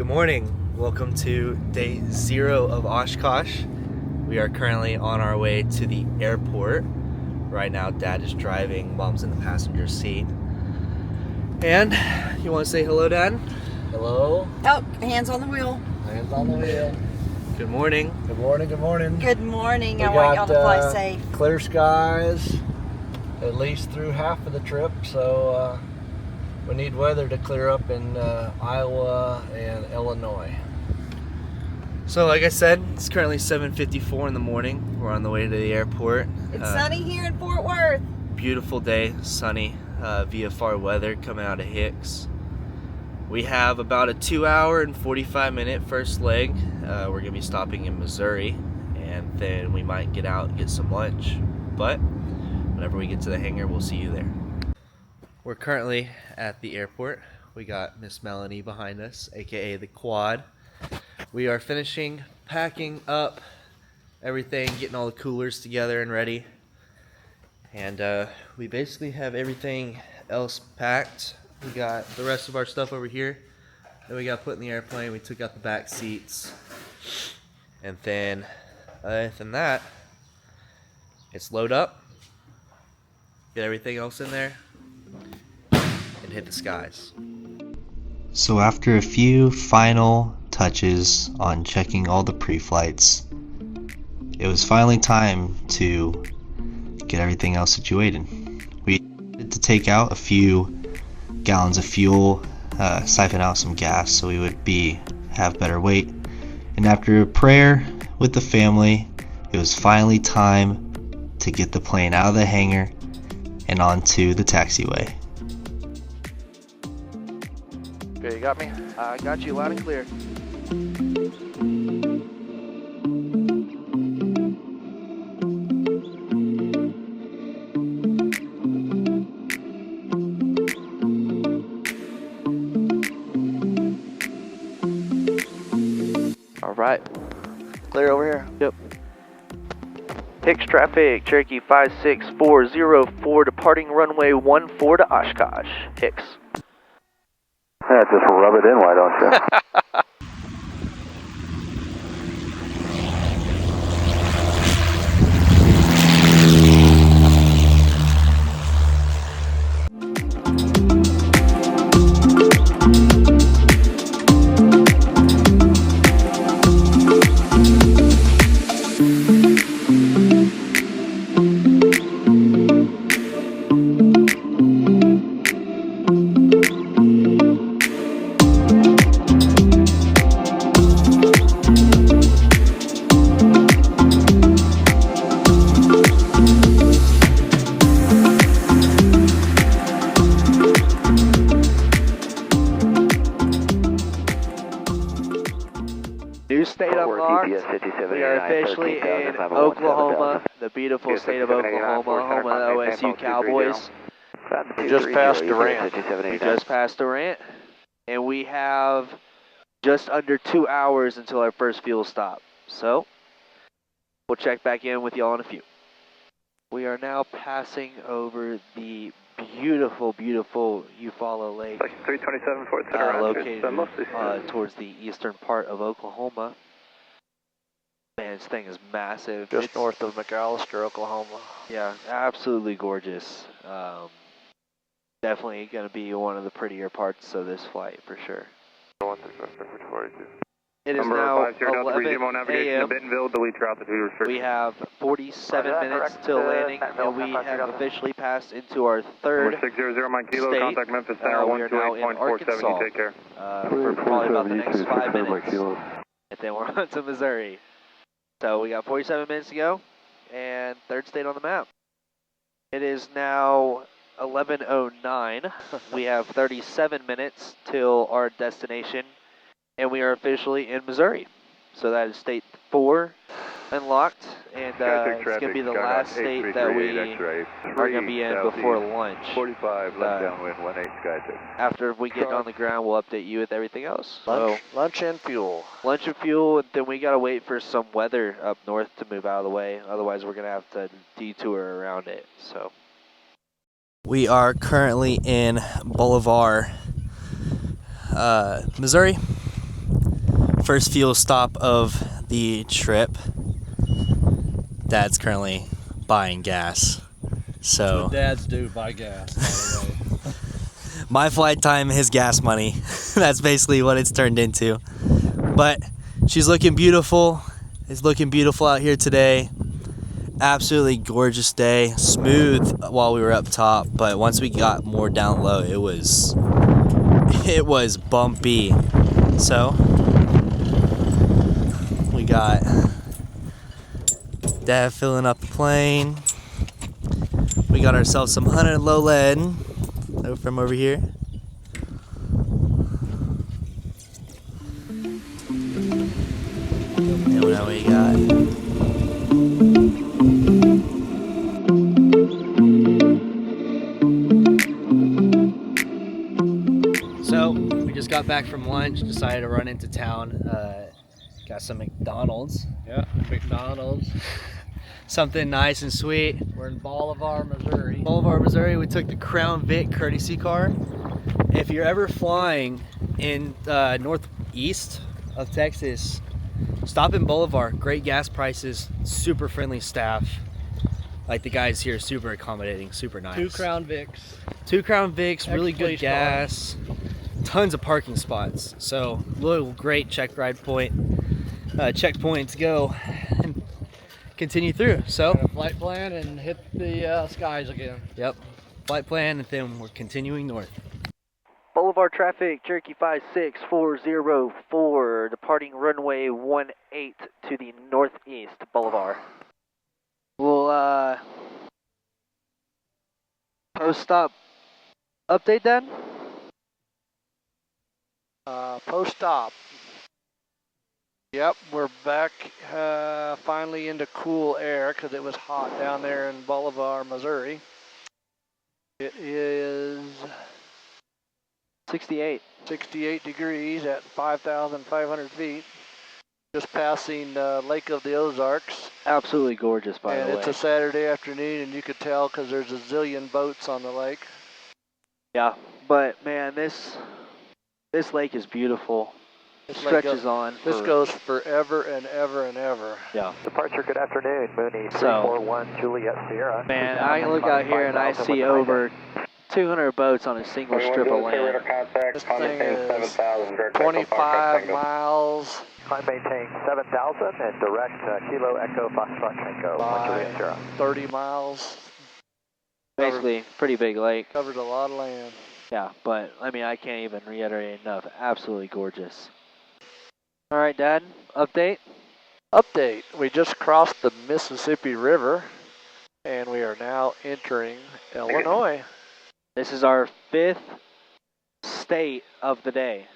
Good morning. Welcome to day 0 of Oshkosh. We are currently on our way to the airport. Right now, Dad is driving, Mom's in the passenger seat. And you want to say hello, Dad? Hello. Oh, hands on the wheel. Hands on the wheel. Good morning. Good morning. Good morning. Good morning. We I want y'all to fly safe. Clear skies, at least through half of the trip. So we need weather to clear up in Iowa and Illinois. So like I said, it's currently 7:54 in the morning. We're on the way to the airport. It's sunny here in Fort Worth. Beautiful day, sunny, VFR weather coming out of Hicks. We have about a 2-hour and 45-minute first leg. We're going to be stopping in Missouri, and then we might get out and get some lunch. But whenever we get to the hangar, we'll see you there. We're currently at the airport. We got Miss Melanie behind us, aka the quad. We are finishing packing up everything, getting all the coolers together and ready. And we basically have everything else packed. We got the rest of our stuff over here that we got put in the airplane. We took out the back seats. And then, other than that, it's load up, get everything else in there, and hit the skies. So after a few final touches on checking all the pre-flights, it was finally time to get everything else situated. We had to take out a few gallons of fuel, siphon out some gas so we would have better weight. And after a prayer with the family, it was finally time to get the plane out of the hangar and onto the taxiway. Okay, you got me? I got you loud and clear. All right. Clear over here? Yep. Hicks traffic, Cherokee 56404, departing runway 14 to Oshkosh. Hicks. Yeah, just rub it in, why don't you? New state unlocked. We are officially in Oklahoma, the beautiful state of Oklahoma, home of the OSU Cowboys. We just passed Durant. We just passed Durant, and we have just under 2 hours until our first fuel stop. So, we'll check back in with y'all in a few. We are now passing over the beautiful, beautiful Eufaula Lake, 327 Fort located towards the eastern part of Oklahoma. Man, this thing is massive. Just north of McAllister, Oklahoma. Yeah, absolutely gorgeous. Definitely going to be one of the prettier parts of this flight for sure. It is now 11 a.m. We have 47 minutes till landing, and we have officially passed into our third state. We are now in Arkansas for probably about the next 5 minutes, and then we're on to Missouri. So we got 47 minutes to go, and third state on the map. It is now 11:09. We have 37 minutes till our destination, and we are officially in Missouri. So that is state 4 unlocked, and it's going to be the last state that we are going to be in before lunch. 45 left downwind, 18 Sky. After we get on the ground, we'll update you with everything else. Lunch and fuel. Lunch and fuel, and then we got to wait for some weather up north to move out of the way. Otherwise, we're going to have to detour around it. So We are currently in Bolivar, Missouri. First fuel stop of the trip. Dad's currently buying gas. So dads do, buy gas, by the way. my flight time, his gas money. That's basically what it's turned into. But she's looking beautiful. It's looking beautiful out here today. Absolutely gorgeous day. Smooth while we were up top, but once we got more down low, it was bumpy. So we got Dad filling up the plane. We got ourselves some 100 low lead from over here. And now we got so we just got back from lunch, decided to run into town. Got some McDonald's. Yeah, McDonald's. Something nice and sweet. We're in Bolivar, Missouri. Bolivar, Missouri. We took the Crown Vic courtesy car. If you're ever flying in northeast of Texas, stop in Bolivar. Great gas prices, super friendly staff. Like the guys here, super accommodating, super nice. 2 Crown Vics. 2 Crown Vics, really good Ex-police gas. Tons of parking spots. So little great checkpoint to go and continue through. So And a flight plan and hit the skies again. yep, flight plan, and then we're continuing north. Boulevard traffic, Cherokee 56404, departing runway 18 to the northeast, Boulevard. We'll post-stop update then? Post-stop. Yep, we're back finally into cool air because it was hot down there in Bolivar, Missouri. It is 68. 68 degrees at 5,500 feet. Just passing Lake of the Ozarks. Absolutely gorgeous, by the way. And it's a Saturday afternoon, and you could tell because there's a zillion boats on the lake. Yeah, but man, this lake is beautiful. It stretches on. This goes forever and ever and ever. Yeah. Departure, good afternoon. Mooney 341 Juliet Sierra. Man, I look out here and I see over 200 boats on a single strip of land. This thing is 25 miles. Climb maintain 7,000 and direct Kilo Echo Foxtrot Tango. By 30 miles. Basically, pretty big lake. Covered a lot of land. Yeah, but I mean, I can't even reiterate enough. Absolutely gorgeous. All right, Dad, update? Update. We just crossed the Mississippi River, and we are now entering Illinois. This is our 5th state of the day.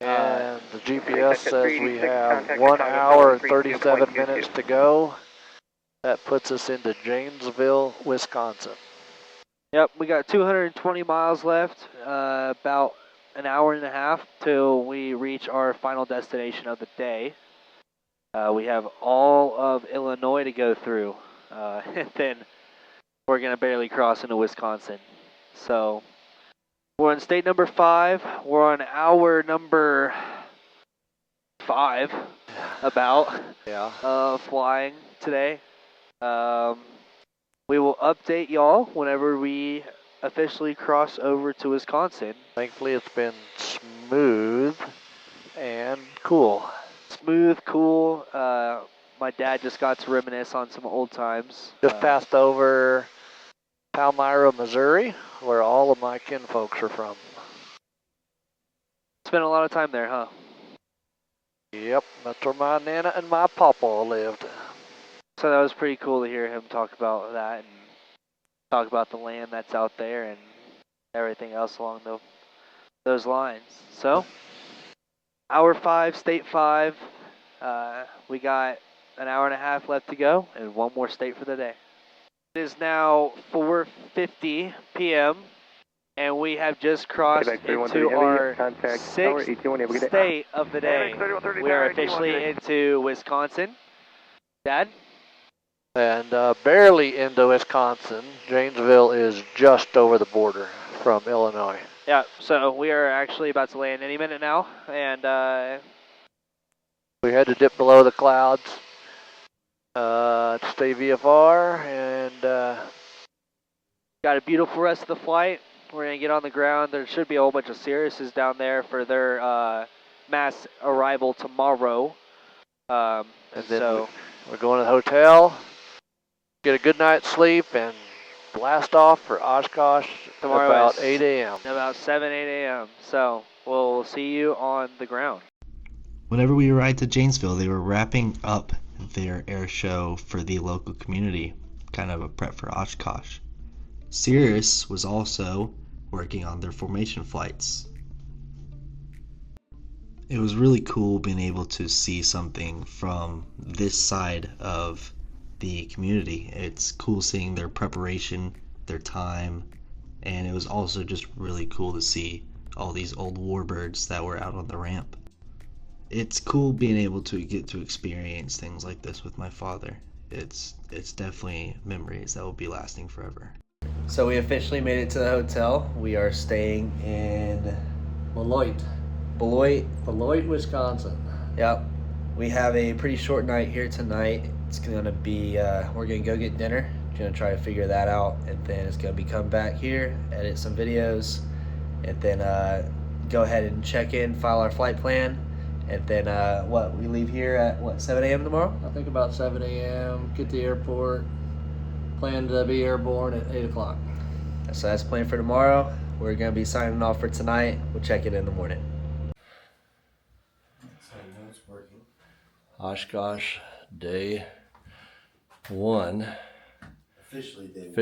And the GPS says we have 1 hour and 37 minutes to go. That puts us into Janesville, Wisconsin. Yep, we got 220 miles left, about an hour and a half till we reach our final destination of the day. We have all of Illinois to go through, and then we're going to barely cross into Wisconsin. So we're on state number 5. We're on hour number 5, about, flying today. We will update y'all whenever we officially cross over to Wisconsin. Thankfully, it's been smooth and cool. Smooth, cool. My dad just got to reminisce on some old times. Just passed over Palmyra, Missouri, where all of my kinfolks are from. Spent a lot of time there, huh? Yep, that's where my nana and my papa lived. So that was pretty cool to hear him talk about that and talk about the land that's out there and everything else along those lines. So, hour 5, state 5. We got an hour and a half left to go and one more state for the day. It is now 4:50 p.m. and we have just crossed into our 6th state of the day. We are officially into Wisconsin. Dad? And barely into Wisconsin. Janesville is just over the border from Illinois. Yeah, so we are actually about to land any minute now, and We had to dip below the clouds to stay VFR, and got a beautiful rest of the flight. We're going to get on the ground. There should be a whole bunch of Cirruses down there for their mass arrival tomorrow. and then we're going to the hotel, get a good night's sleep, and blast off for Oshkosh tomorrow about 8 a.m. About 7, 8 a.m. So we'll see you on the ground. Whenever we arrived to Janesville, they were wrapping up their air show for the local community, kind of a prep for Oshkosh. Cirrus was also working on their formation flights. It was really cool being able to see something from this side of the community. It's cool seeing their preparation, their time, and it was also just really cool to see all these old warbirds that were out on the ramp. It's cool being able to get to experience things like this with my father. It's definitely memories that will be lasting forever. So we officially made it to the hotel. We are staying in Beloit, Wisconsin. Yep. We have a pretty short night here tonight. It's gonna be, we're gonna go get dinner. Gonna try to figure that out, and then it's gonna be come back here, edit some videos, and then go ahead and check in, file our flight plan, and then we leave here at 7 a.m. tomorrow? I think about 7 a.m., get to the airport, plan to be airborne at 8 o'clock. So that's planned for tomorrow. We're gonna be signing off for tonight. We'll check it in the morning. Oshkosh, day 1. Officially day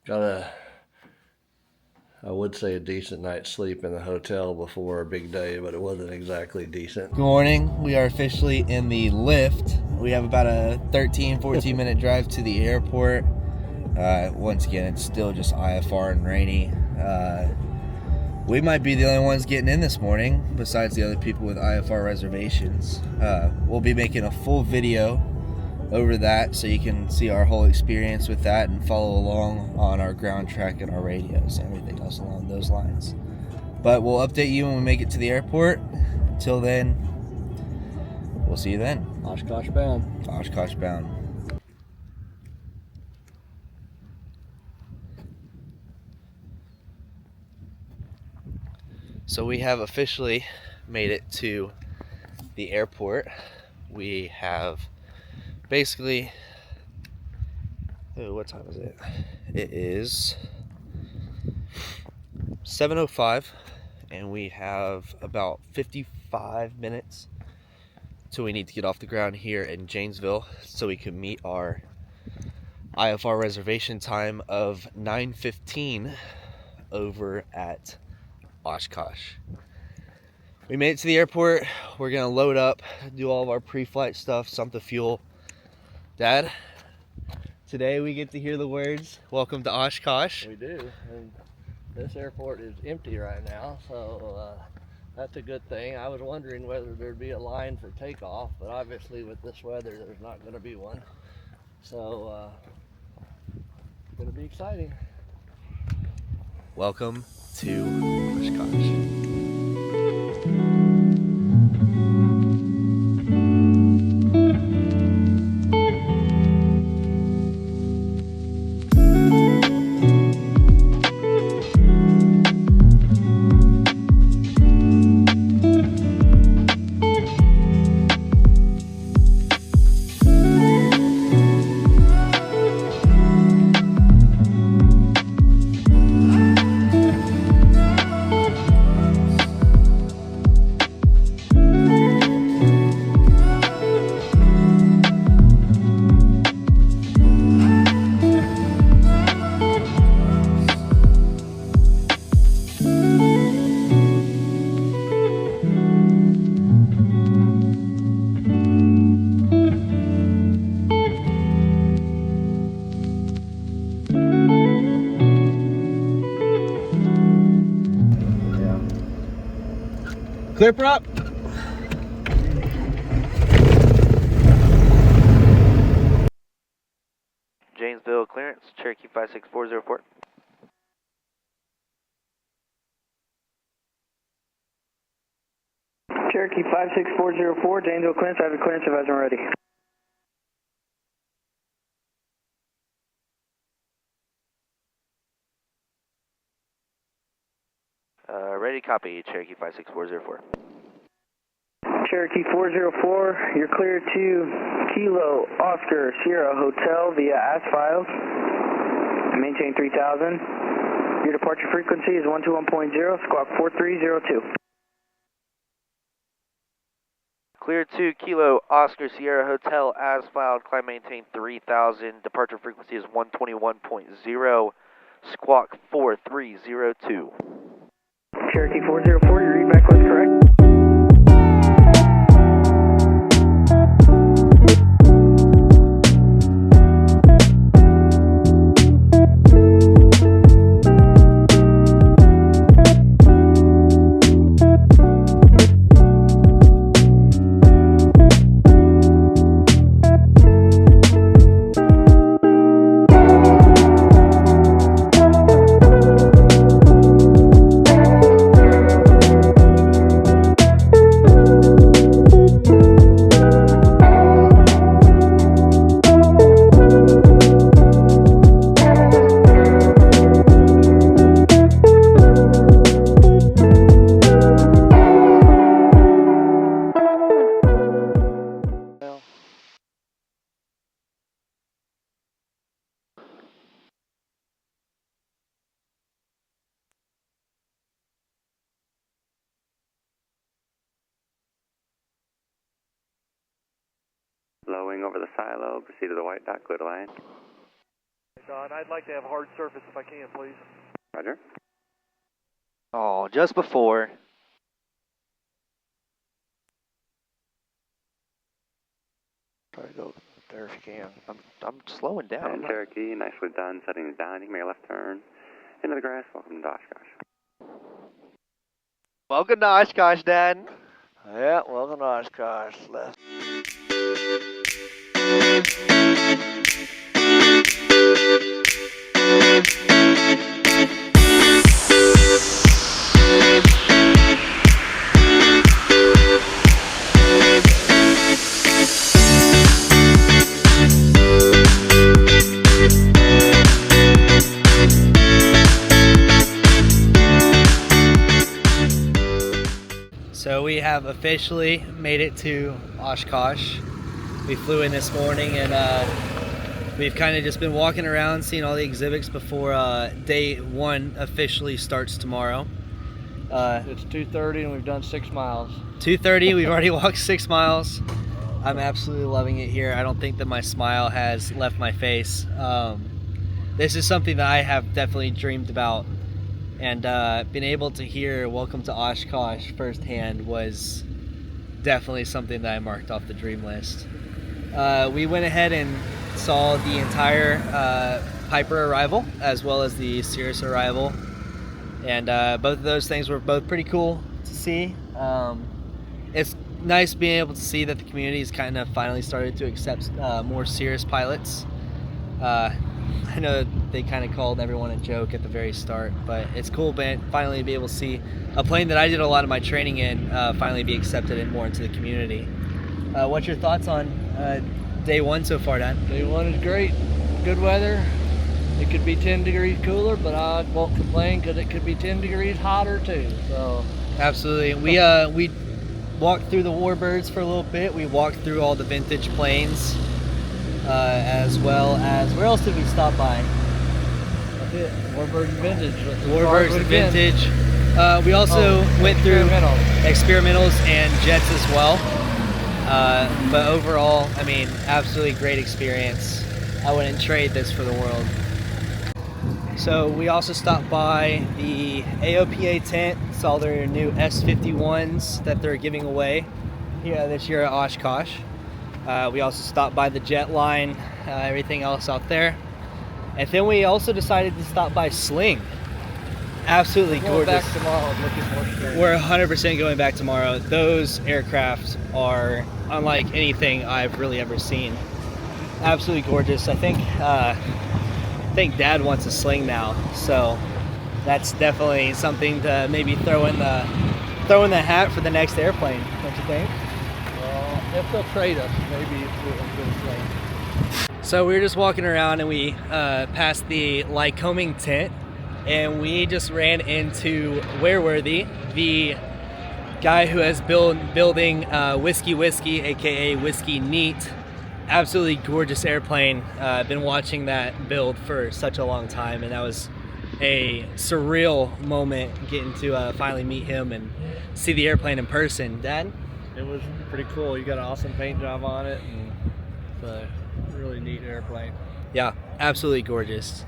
Got I would say a decent night's sleep in the hotel before a big day, but it wasn't exactly decent. Good morning. We are officially in the lift. We have about a 14 minute drive to the airport. Once again, it's still just IFR and rainy. We might be the only ones getting in this morning besides the other people with IFR reservations. We'll be making a full video over that so you can see our whole experience with that and follow along on our ground track and our radios and everything else along those lines. But we'll update you when we make it to the airport. Until then, we'll see you then. Oshkosh bound. Oshkosh bound. So we have officially made it to the airport. We have basically, what time is it? It is 7:05, and we have about 55 minutes till we need to get off the ground here in Janesville so we can meet our IFR reservation time of 9:15 over at Oshkosh. We made it to the airport. We're gonna load up, do all of our pre-flight stuff, sump the fuel. Dad, today we get to hear the words, "Welcome to Oshkosh." We do, and this airport is empty right now, so that's a good thing. I was wondering whether there'd be a line for takeoff, but obviously with this weather, there's not going to be one. So it's going to be exciting. Welcome to Oshkosh. Clipper up. Janesville clearance, Cherokee 56404. Cherokee 56404, Janesville clearance, I have a clearance advisement ready. Ready, copy, Cherokee 56404. Cherokee 404, you're clear to Kilo Oscar Sierra Hotel via ASFILE. Maintain 3000. Your departure frequency is 121.0, squawk 4302. Clear to Kilo Oscar Sierra Hotel as filed, climb maintain 3000, departure frequency is 121.0, squawk 4302. Cherokee 404, your readback was correct. Lowing over the silo, proceed to the white dot, clear to land. Don, I'd like to have hard surface if I can, please. Roger. Oh, just before. Try to go there if you can. I'm slowing down. And Cherokee, nicely done, setting it down. You can make a left turn into the grass. Welcome to Oshkosh. Welcome to Oshkosh, Dad. Yeah, welcome to Oshkosh. Left. So we have officially made it to Oshkosh. We flew in this morning and we've kind of just been walking around seeing all the exhibits before day one officially starts tomorrow. It's 2:30 and we've done 6 miles. 2:30, we've already walked 6 miles. I'm absolutely loving it here. I don't think that my smile has left my face. This is something that I have definitely dreamed about, and being able to hear Welcome to Oshkosh firsthand was definitely something that I marked off the dream list. We went ahead and saw the entire Piper arrival as well as the Cirrus arrival, and both of those things were both pretty cool to see. It's nice being able to see that the community has kind of finally started to accept more Cirrus pilots. I know they kind of called everyone a joke at the very start, but it's cool finally to be able to see a plane that I did a lot of my training in finally be accepted and more into the community. What's your thoughts on day one so far, Dan? Day one is great. Good weather. It could be 10 degrees cooler, but I won't complain because it could be 10 degrees hotter too. So absolutely. We walked through the warbirds for a little bit. We walked through all the vintage planes. As well as, where else did we stop by? That's it. Warbirds Vintage. Warbirds Vintage. We also went through experimentals and jets as well. But overall, I mean, absolutely great experience. I wouldn't trade this for the world. So we also stopped by the AOPA tent, saw their new S51s that they're giving away here this year at Oshkosh. We also stopped by the jet line, everything else out there. And then we also decided to stop by Sling. Absolutely gorgeous. Back tomorrow, looking for We're 100% going back tomorrow. Those aircraft are unlike anything I've really ever seen. Absolutely gorgeous. I think Dad wants a Sling now, so that's definitely something to maybe throw in the hat for the next airplane. What you think? Well, if they'll trade us, maybe we'll trade. So we were just walking around and we passed the Lycoming tent, and we just ran into Wearworthy, the guy who has building Whiskey, aka Whiskey Neat. Absolutely gorgeous airplane. I've been watching that build for such a long time, and that was a surreal moment getting to finally meet him and see the airplane in person. Dad? It was pretty cool. You got an awesome paint job on it, and it's a really neat airplane. Yeah, absolutely gorgeous.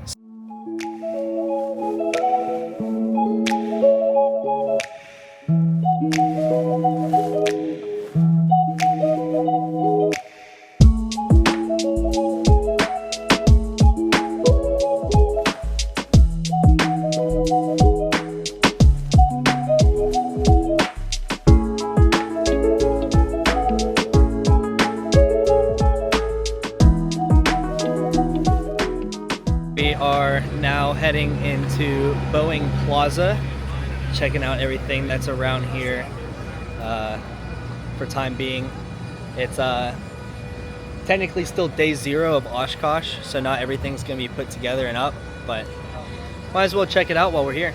We are now heading into Boeing Plaza, checking out everything that's around here for time being. It's technically still day 0 of Oshkosh, so not everything's going to be put together and up, but might as well check it out while we're here.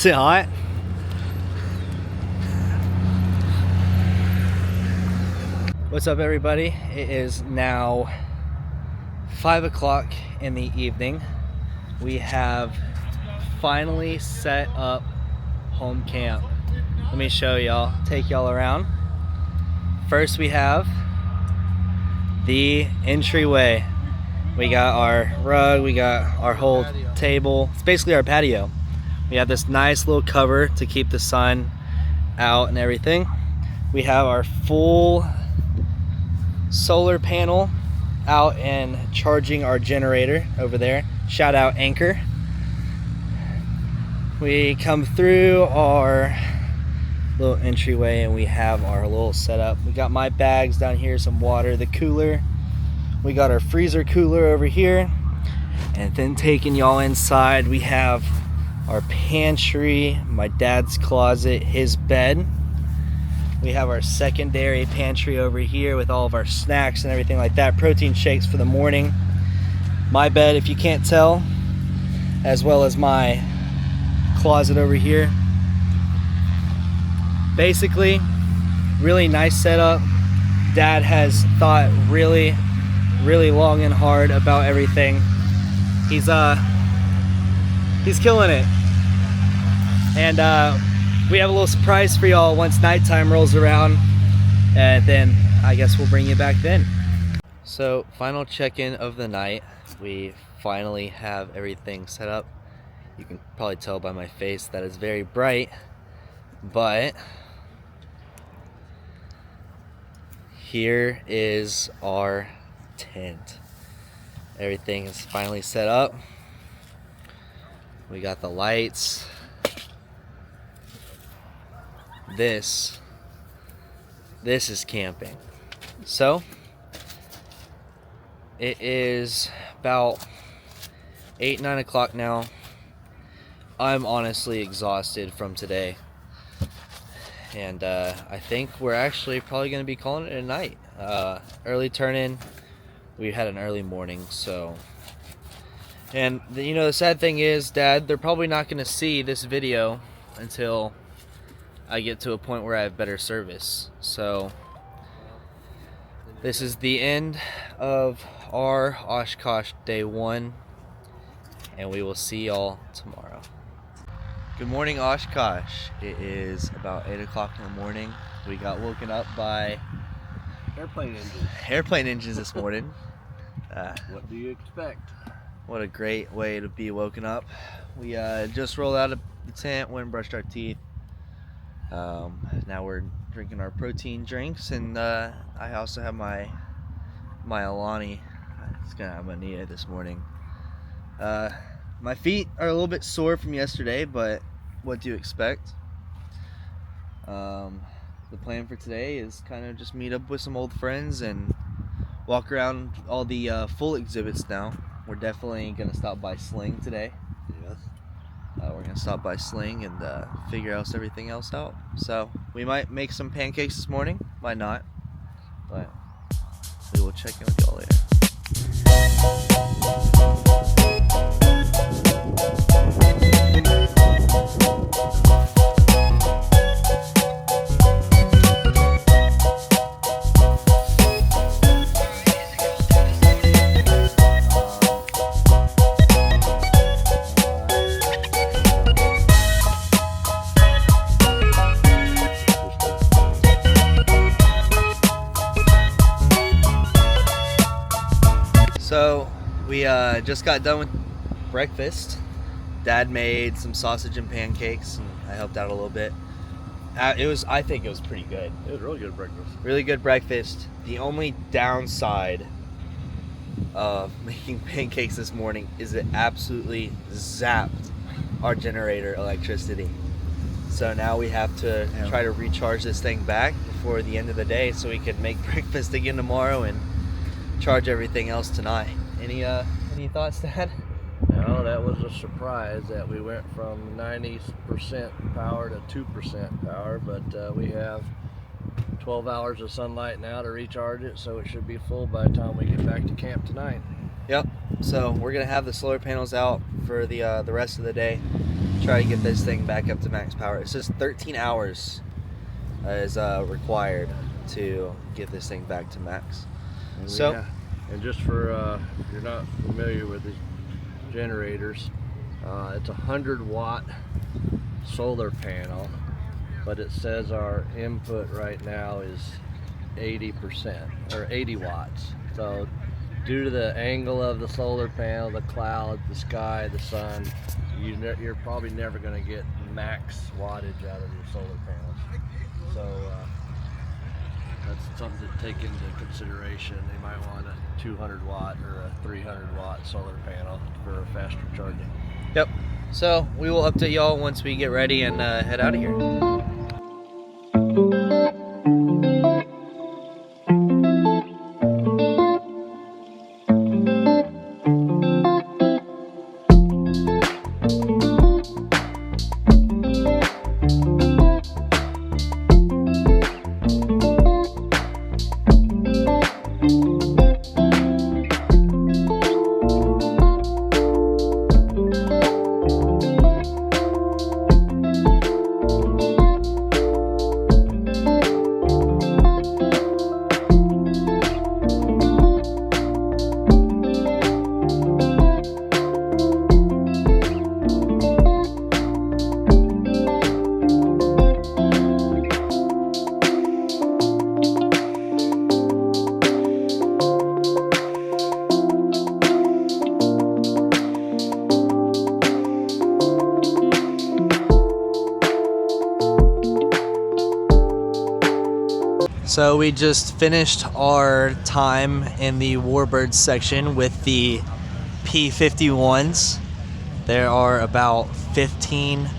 Is it hot? What's up, everybody? It is now 5 o'clock in the evening. We have finally set up home camp. Let me show y'all, take y'all around. First, we have the entryway. We got our rug, we got our whole table. It's basically our patio. We have this nice little cover to keep the sun out and everything. We have our full solar panel out and charging our generator over there. Shout out Anchor. We come through our little entryway and we have our little setup. We got my bags down here, some water, the cooler. We got our freezer cooler over here. And then taking y'all inside, we have our pantry, my dad's closet, his bed. We have our secondary pantry over here with all of our snacks and everything like that. Protein shakes for the morning. My bed, if you can't tell, as well as my closet over here. Basically, really nice setup. Dad has thought really long and hard about everything. He's killing it. And we have a little surprise for y'all once nighttime rolls around, and then I guess we'll bring you back then. So, final check-in of the night. We finally have everything set up. You can probably tell by my face that it's very bright, but here is our tent. Everything is finally set up. We got the lights. This This is camping. So, it is about 8, 9 o'clock now. I'm honestly exhausted from today. And I think we're actually probably going to be calling it a night. Early turn-in. We had an early morning, so... And, you know, the sad thing is, Dad, they're probably not going to see this video until I get to a point where I have better service. So, this is the end of our Oshkosh Day 1, and we will see y'all tomorrow. Good morning, Oshkosh. It is about 8 o'clock in the morning. We got woken up by airplane engines this morning. What do you expect? What a great way to be woken up. We just rolled out of the tent, went and brushed our teeth. Now we're drinking our protein drinks, and I also have my Alani. I'm gonna need it this morning. My feet are a little bit sore from yesterday, but what do you expect? The plan for today is kind of just meet up with some old friends and walk around all the full exhibits now. We're definitely going to stop by Sling today. Yes. We're going to stop by Sling and figure out everything else out. So we might make some pancakes this morning, might not, but we will check in with y'all later. So we just got done with breakfast. Dad made some sausage and pancakes, and I helped out a little bit. I think it was pretty good. It was really good breakfast. Really good breakfast. The only downside of making pancakes this morning is it absolutely zapped our generator electricity. So now we have to try to recharge this thing back before the end of the day so we can make breakfast again tomorrow and charge everything else tonight. Any thoughts, Dad? No, that was a surprise that we went from 90% power to 2% power, but we have 12 hours of sunlight now to recharge it, so it should be full by the time we get back to camp tonight. Yep. So we're gonna have the solar panels out for the rest of the day. Try to get this thing back up to max power. It's just 13 hours is required to get this thing back to max. And just for if you're not familiar with these generators, it's a 100-watt solar panel, but it says our input right now is 80% or 80 watts. So due to the angle of the solar panel, the cloud, the sky, the sun, you're probably never going to get max wattage out of your solar panels. So that's something to take into consideration. They might want a 200-watt or a 300-watt solar panel for faster charging. Yep. So we will update y'all once we get ready and head out of here. So we just finished our time in the warbirds section with the P-51s. There are about 15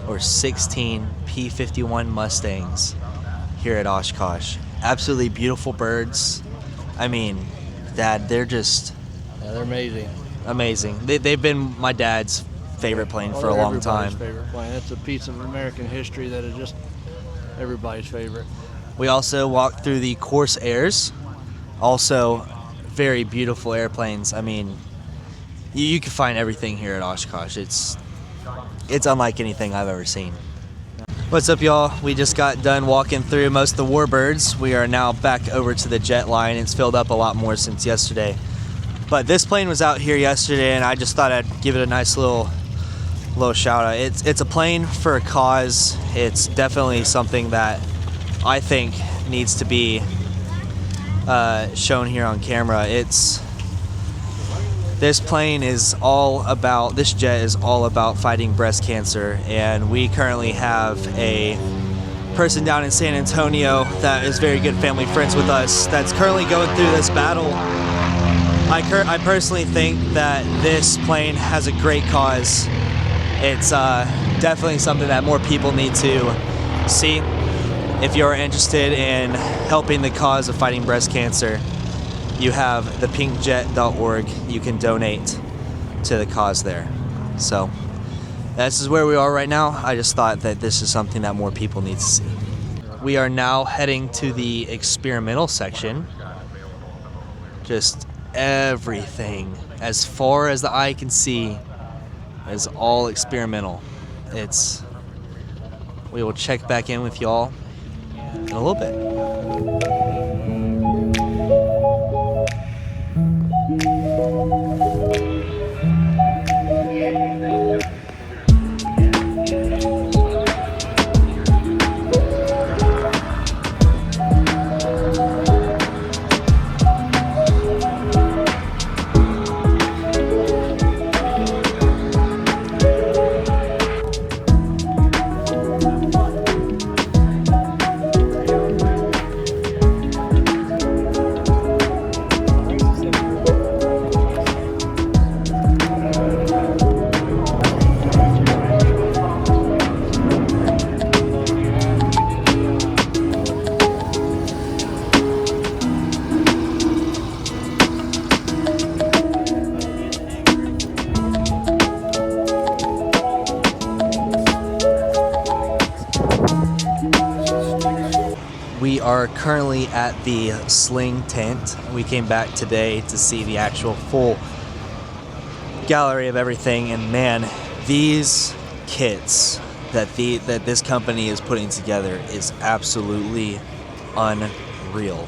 or 16 P-51 Mustangs here at Oshkosh. Absolutely beautiful birds. I mean, Dad, they're just... Yeah, they're amazing. Amazing. They've been my dad's favorite plane for a long time. Favorite plane. It's a piece of American history that is just everybody's favorite. We also walked through the Course Airs. Also, very beautiful airplanes. I mean, you can find everything here at Oshkosh. It's unlike anything I've ever seen. What's up, y'all? We just got done walking through most of the warbirds. We are now back over to the jet line. It's filled up a lot more since yesterday. But this plane was out here yesterday, and I just thought I'd give it a nice little shout out. It's a plane for a cause. It's definitely something that I think needs to be shown here on camera. This plane is all about, this jet is all about fighting breast cancer, and we currently have a person down in San Antonio that is very good family friends with us that's currently going through this battle. I personally think that this plane has a great cause. It's definitely something that more people need to see. If you're interested in helping the cause of fighting breast cancer, you have thepinkjet.org. You can donate to the cause there. So this is where we are right now. I just thought that this is something that more people need to see. We are now heading to the experimental section. Just everything, as far as the eye can see, is all experimental. We will check back in with y'all in a little bit. We are currently at the Sling tent. We came back today to see the actual full gallery of everything, and man, these kits that this company is putting together is absolutely unreal.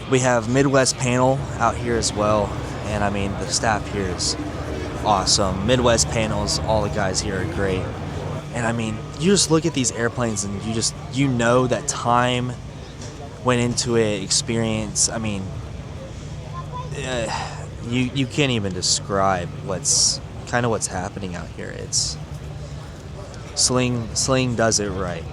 We have Midwest Panel out here as well, and I mean, the staff here is awesome. Midwest Panels, all the guys here are great. And I mean, you just look at these airplanes and you know that time went into it, experience. I mean, you can't even describe what's happening out here. It's Sling does it right.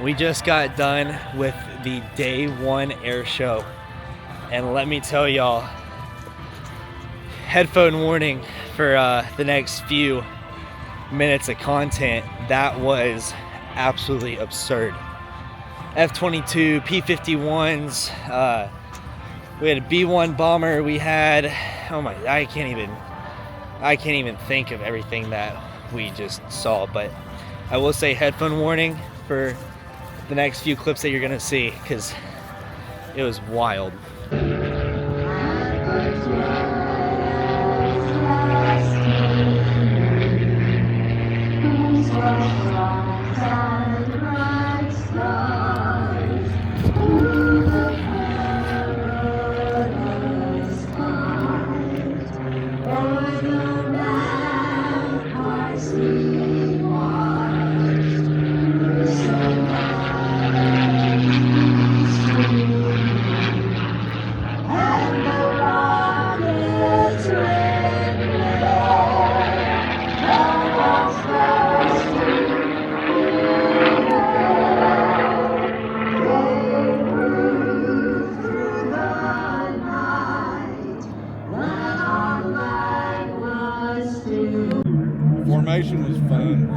We just got done with the day 1 air show, and let me tell y'all, headphone warning for the next few minutes of content. That was absolutely absurd. F-22, P-51s, we had a B-1 bomber, we had, oh my, I can't even think of everything that we just saw. But I will say headphone warning for the next few clips that you're gonna see, because it was wild. Formation was fun.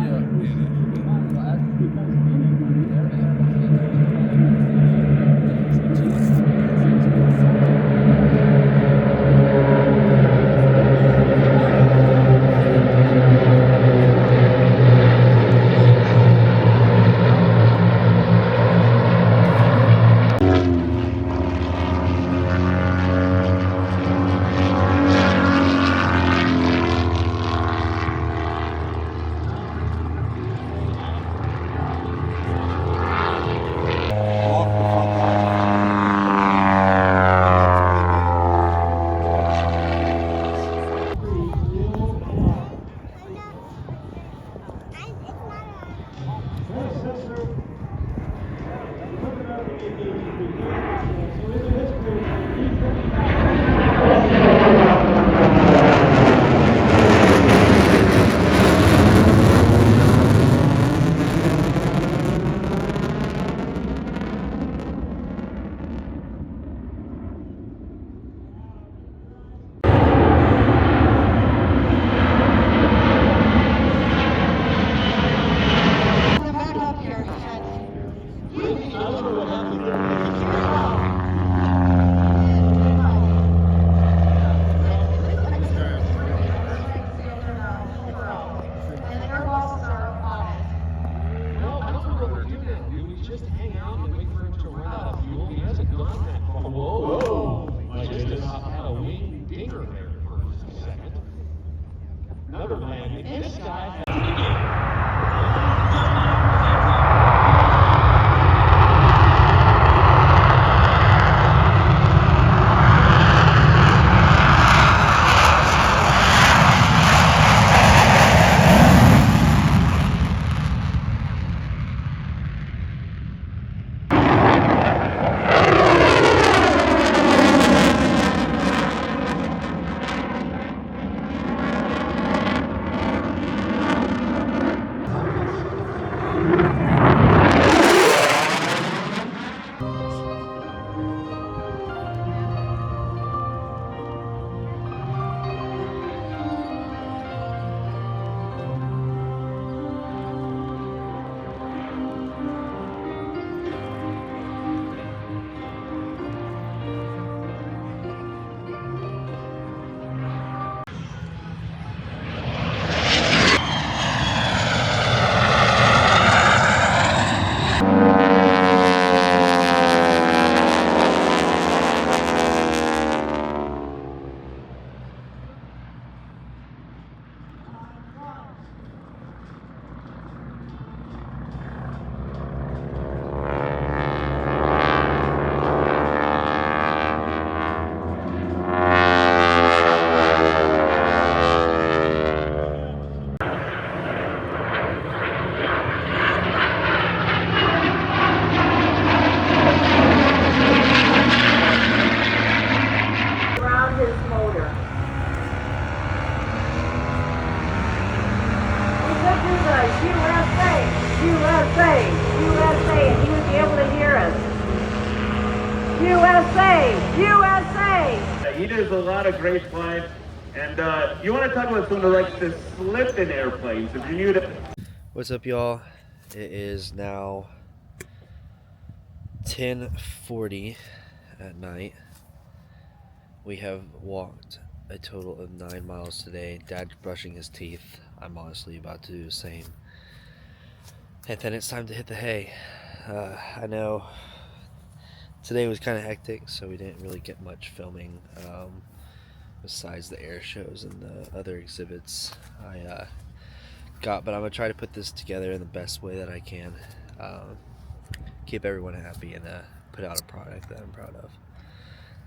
USA, USA, and you would be able to hear us. USA, USA. He does a lot of great flying, and you want to talk about someone who likes to slip in airplanes. If you knew that. What's up, y'all? It is now 10:40 at night. We have walked a total of 9 miles today. Dad's brushing his teeth. I'm honestly about to do the same. And then it's time to hit the hay. I know today was kind of hectic, so we didn't really get much filming besides the air shows and the other exhibits I got, but I'm gonna try to put this together in the best way that I can. Keep everyone happy and put out a product that I'm proud of.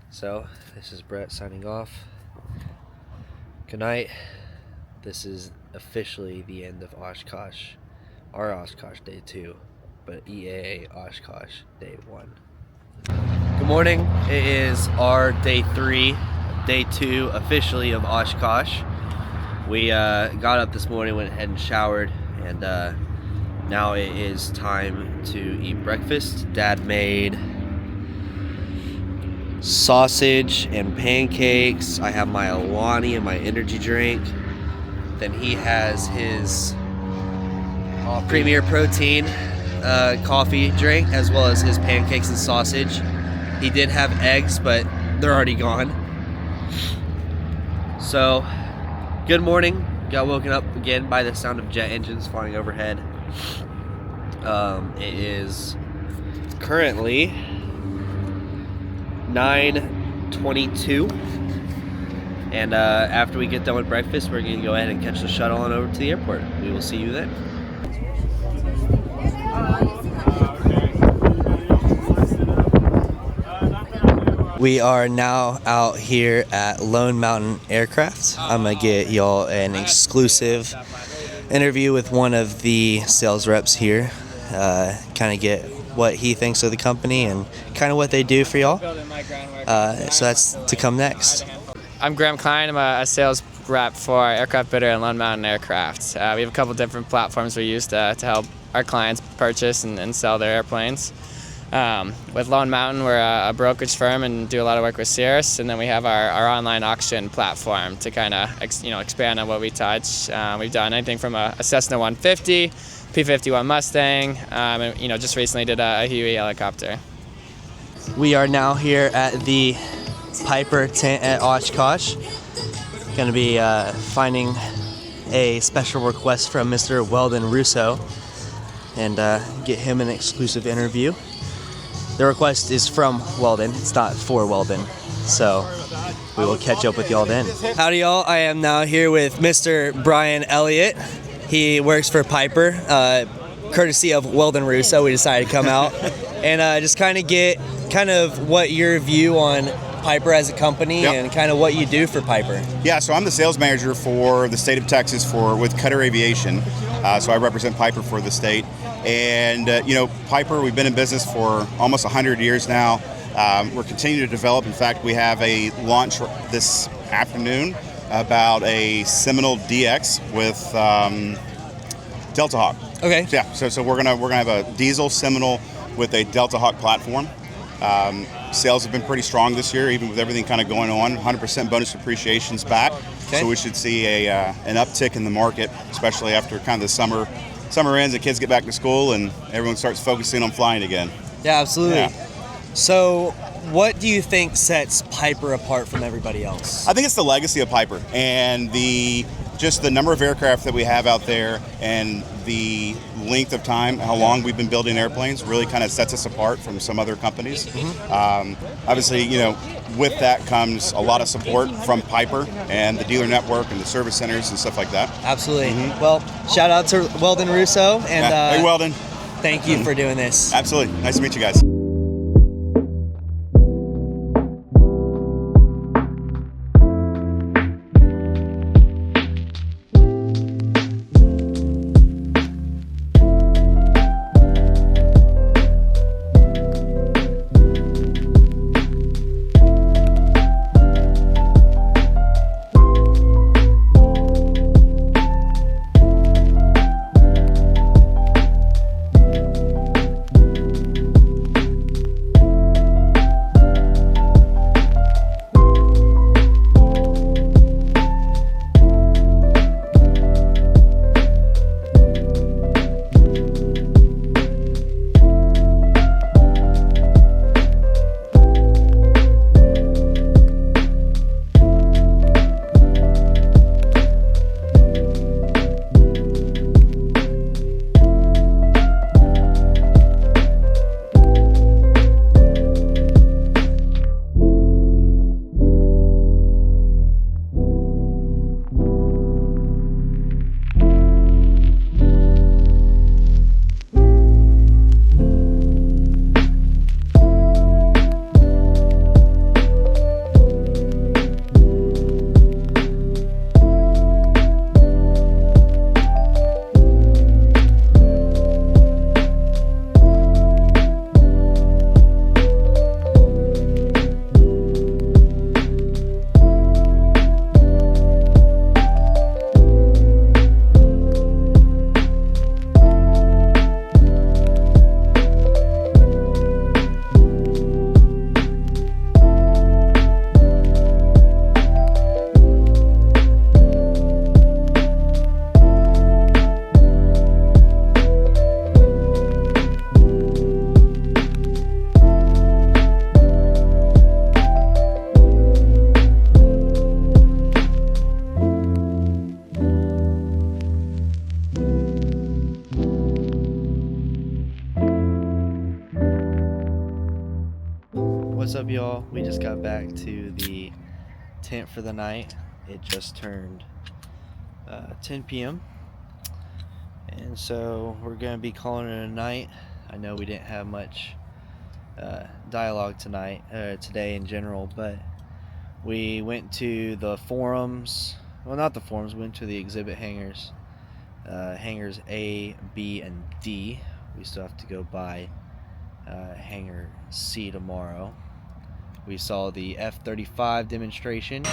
So this is Brett signing off. Good night. This is officially the end of Oshkosh, our Oshkosh Day 2, but EAA Oshkosh Day 1. Good morning. It is our Day 3, Day 2 officially of Oshkosh. We got up this morning, went ahead and showered, and now it is time to eat breakfast. Dad made sausage and pancakes. I have my Alani and my energy drink. Then he has his Premier Protein coffee drink, as well as his pancakes and sausage. He did have eggs, but they're already gone. So, good morning. Got woken up again by the sound of jet engines flying overhead. It is currently 9:22, and after we get done with breakfast, we're going to go ahead and catch the shuttle on over to the airport. We will see you then. We are now out here at Lone Mountain Aircraft. I'm going to get y'all an exclusive interview with one of the sales reps here, kind of get what he thinks of the company and kind of what they do for y'all. So that's to come next. I'm Graham Klein. I'm a sales rep for Aircraft Bidder and Lone Mountain Aircraft. We have a couple different platforms we use to help our clients purchase and sell their airplanes. With Lone Mountain, we're a brokerage firm and do a lot of work with Cirrus, and then we have our online auction platform to kind of expand on what we touch. We've done anything from a Cessna 150, P-51 Mustang, and just recently did a Huey helicopter. We are now here at the Piper tent at Oshkosh. Going to be finding a special request from Mr. Weldon Russo and get him an exclusive interview. The request is from Weldon, it's not for Weldon, so we will catch up with y'all then. Howdy y'all, I am now here with Mr. Brian Elliott. He works for Piper. Courtesy of Weldon Russo, we decided to come out and just kind of get what your view on Piper as a company and kind of what you do for Piper. Yeah, so I'm the sales manager for the state of Texas with Cutter Aviation. So I represent Piper for the state. And, Piper, we've been in business for almost 100 years now. We're continuing to develop. In fact, we have a launch this afternoon about a Seminole DX with Delta Hawk. Okay. Yeah, so we're gonna have a diesel Seminole with a Delta Hawk platform. Sales have been pretty strong this year, even with everything kind of going on. 100% bonus depreciation's back, so we should see an uptick in the market, especially after kind of the summer ends, the kids get back to school, and everyone starts focusing on flying again. Yeah, absolutely. Yeah. So, what do you think sets Piper apart from everybody else? I think it's the legacy of Piper and just the number of aircraft that we have out there and the length of time, how long we've been building airplanes, really kind of sets us apart from some other companies. Obviously, with that comes a lot of support from Piper and the dealer network and the service centers and stuff like that. Absolutely. Well, shout out to Weldon Russo. And hey, Weldon. Thank you for doing this. Absolutely. Nice to meet you guys. What's up, y'all? We just got back to the tent for the night. It just turned 10 p.m. and so we're gonna be calling it a night. I know we didn't have much dialogue today in general, but we went to the forums. Well, not the forums. We went to the exhibit hangars, hangars A, B, and D. We still have to go by hangar C tomorrow. We saw the F-35 demonstration.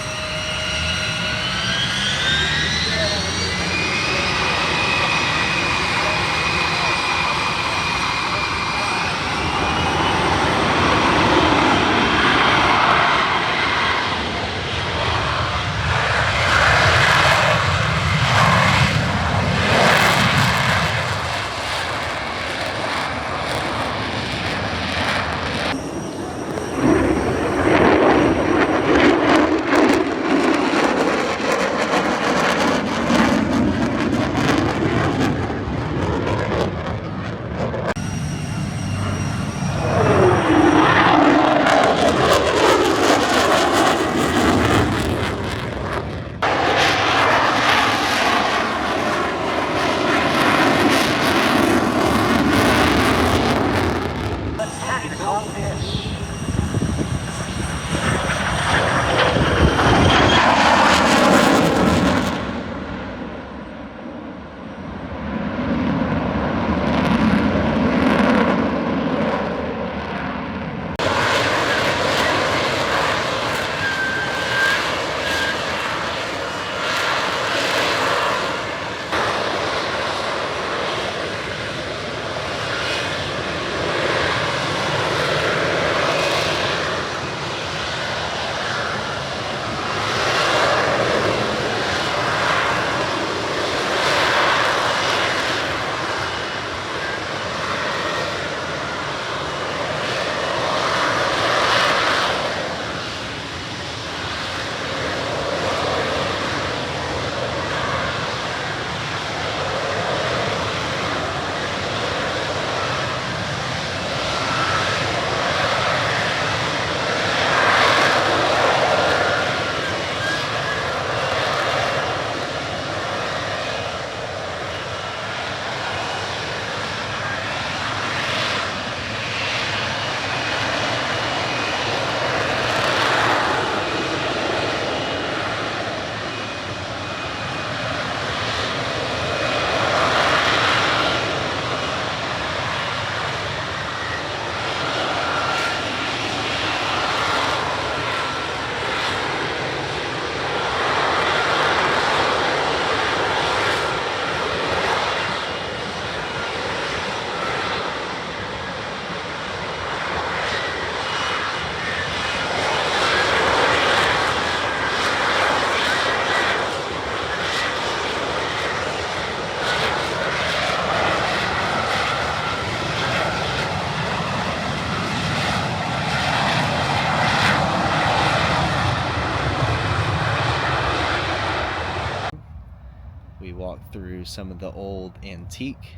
We walked through some of the old antique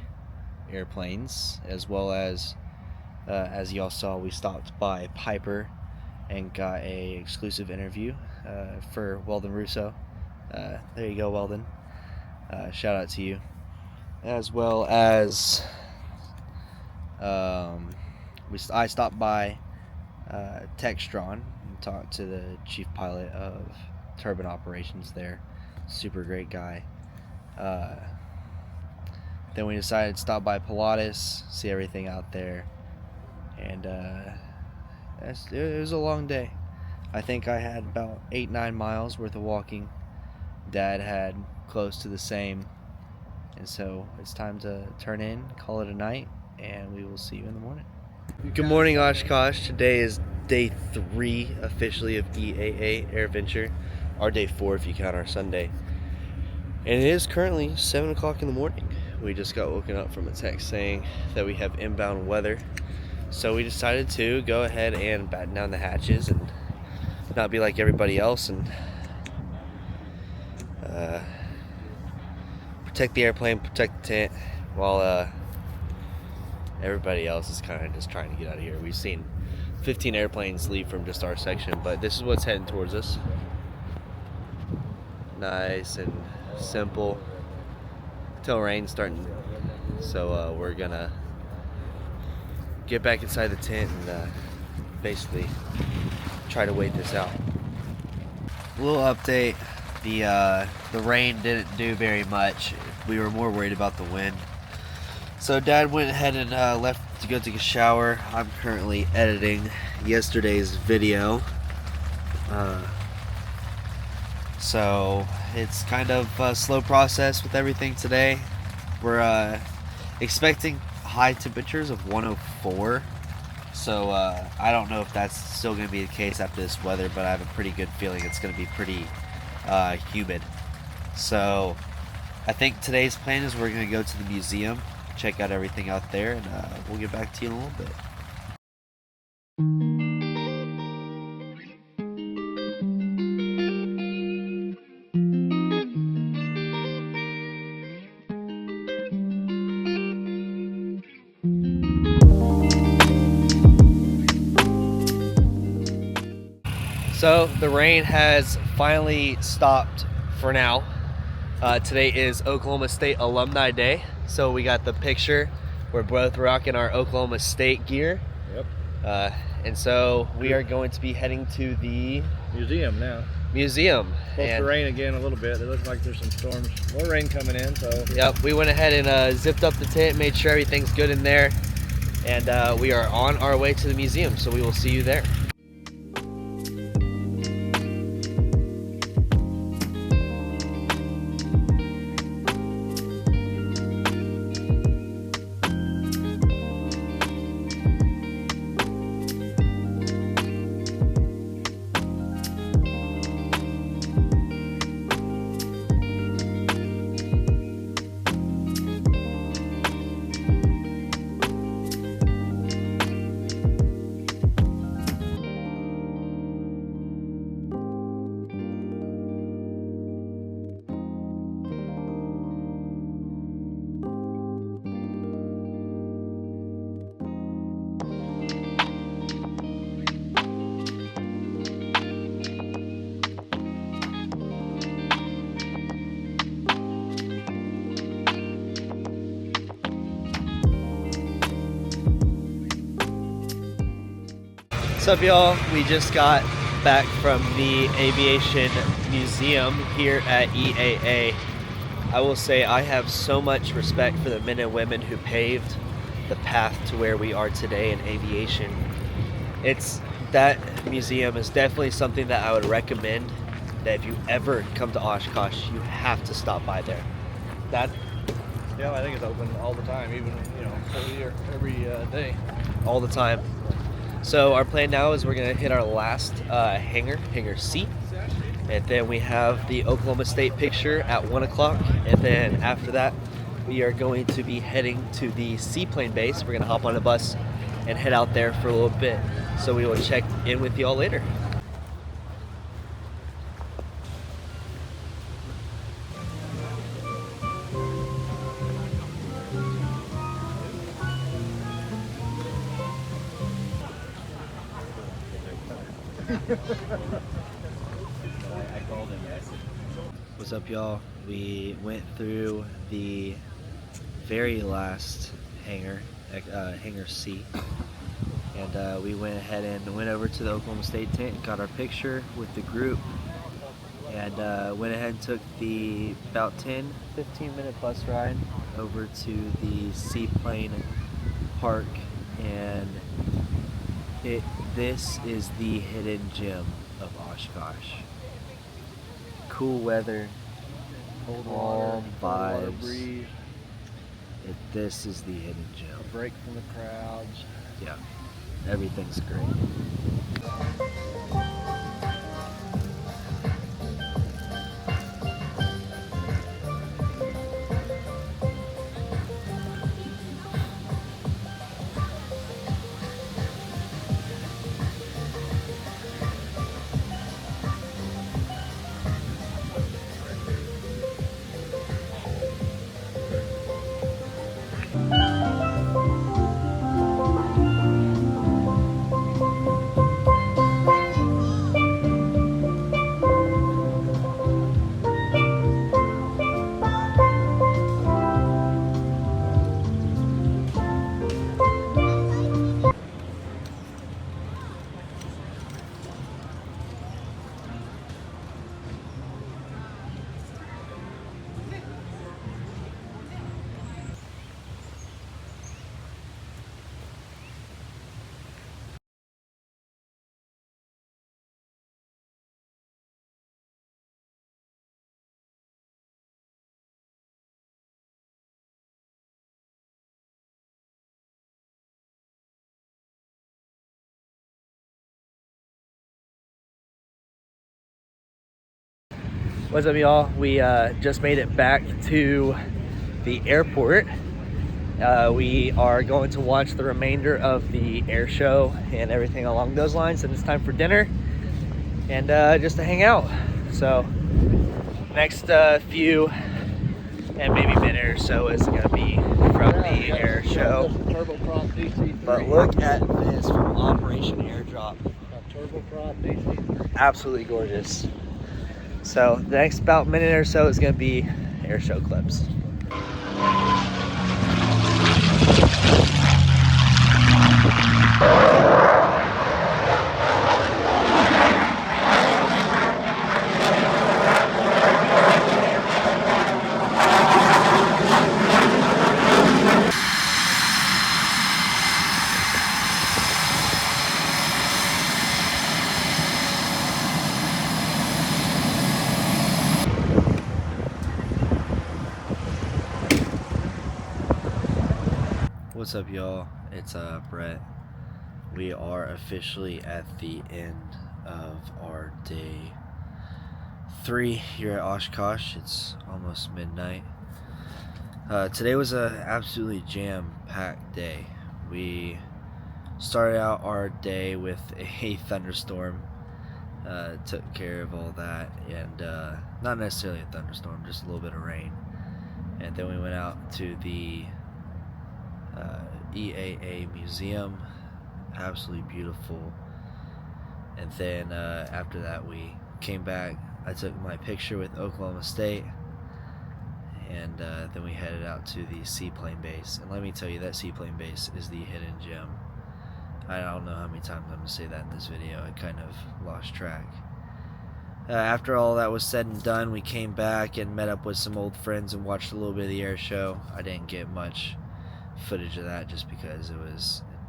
airplanes, as well as y'all saw, we stopped by Piper and got a exclusive interview for Weldon Russo. There you go, Weldon. Shout out to you. As well as I stopped by Textron and talked to the chief pilot of turbine operations there. Super great guy. Then we decided to stop by Pilatus, see everything out there, and it was a long day. I think I had about 8-9 miles worth of walking. Dad had close to the same, and so it's time to turn in, call it a night, and we will see you in the morning. Good morning, Oshkosh. Today is day 3 officially of EAA AirVenture, or day 4 if you count our Sunday. And it is currently 7 o'clock in the morning. We just got woken up from a text saying that we have inbound weather. So we decided to go ahead and batten down the hatches and not be like everybody else and protect the airplane, protect the tent, while everybody else is kind of just trying to get out of here. We've seen 15 airplanes leave from just our section, but this is what's heading towards us. Nice and simple till rain's starting, so we're gonna get back inside the tent and basically try to wait this out. A little update: the rain didn't do very much. We were more worried about the wind. So Dad went ahead and left to go take a shower. I'm currently editing yesterday's video. So it's kind of a slow process with everything today. We're expecting high temperatures of 104. So I don't know if that's still going to be the case after this weather, but I have a pretty good feeling it's going to be pretty humid. So I think today's plan is we're going to go to the museum, check out everything out there, and we'll get back to you in a little bit. So the rain has finally stopped for now. Today is Oklahoma State Alumni Day, so we got the picture. We're both rocking our Oklahoma State gear. Yep. And so we are going to be heading to the Museum now. Museum. Supposed to rain again a little bit. It looks like there's some storms, more rain coming in. So yep, we went ahead and zipped up the tent, made sure everything's good in there, and we are on our way to the museum. So we will see you there. What's up, y'all? We just got back from the Aviation Museum here at EAA. I will say I have so much respect for the men and women who paved the path to where we are today in aviation. That museum is definitely something that I would recommend, that if you ever come to Oshkosh, you have to stop by there. Yeah, I think it's open all the time, even every day. All the time. So our plan now is we're going to hit our last hangar C, and then we have the Oklahoma State picture at 1 o'clock, and then after that we are going to be heading to the seaplane base. We're going to hop on a bus and head out there for a little bit, so we will check in with y'all later. What's up, y'all? We went through the very last hangar, hangar C, and we went ahead and went over to the Oklahoma State tent and got our picture with the group, and went ahead and took the about 10-15 minute bus ride over to the seaplane park, and this is the hidden gem of Oshkosh. Cool weather, calm vibes. Breeze. This is the hidden gem. A break from the crowds. Yeah, everything's great. What's up, y'all? We just made it back to the airport. We are going to watch the remainder of the air show and everything along those lines, and it's time for dinner and just to hang out. So next few and maybe minute or so is gonna be from the air show. But look at this from Operation Airdrop. Absolutely gorgeous. So the next about minute or so is gonna be air show clips. What's up, y'all? It's Brett. We are officially at the end of our day 3 here at Oshkosh. It's almost midnight. Today was an absolutely jam-packed day. We started out our day with a thunderstorm. Took care of all that, and not necessarily a thunderstorm, just a little bit of rain. And then we went out to the EAA museum, absolutely beautiful. And then after that we came back. I took my picture with Oklahoma State, and then we headed out to the seaplane base. And let me tell you, that seaplane base is the hidden gem. I don't know how many times I'm going to say that in this video. I kind of lost track. After all that was said and done, we came back and met up with some old friends and watched a little bit of the air show. I didn't get much footage of that just because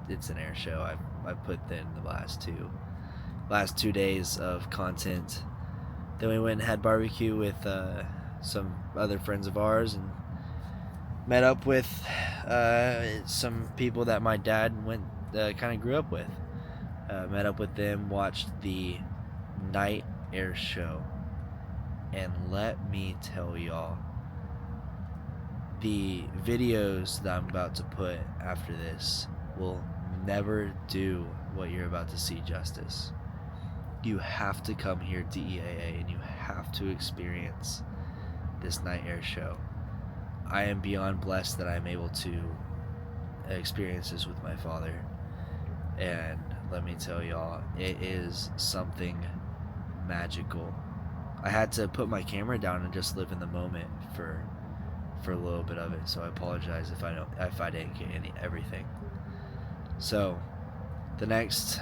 it's an air show. I put in the last two days of content. Then we went and had barbecue with some other friends of ours and met up with some people that my dad kind of grew up with. Met up with them, watched the night air show, and let me tell y'all, the videos that I'm about to put after this will never do what you're about to see justice. You have to come here to EAA and you have to experience this night air show. I am beyond blessed that I'm able to experience this with my father, and let me tell y'all, it is something magical. I had to put my camera down and just live in the moment for a little bit of it, so I apologize if I didn't get everything. So the next,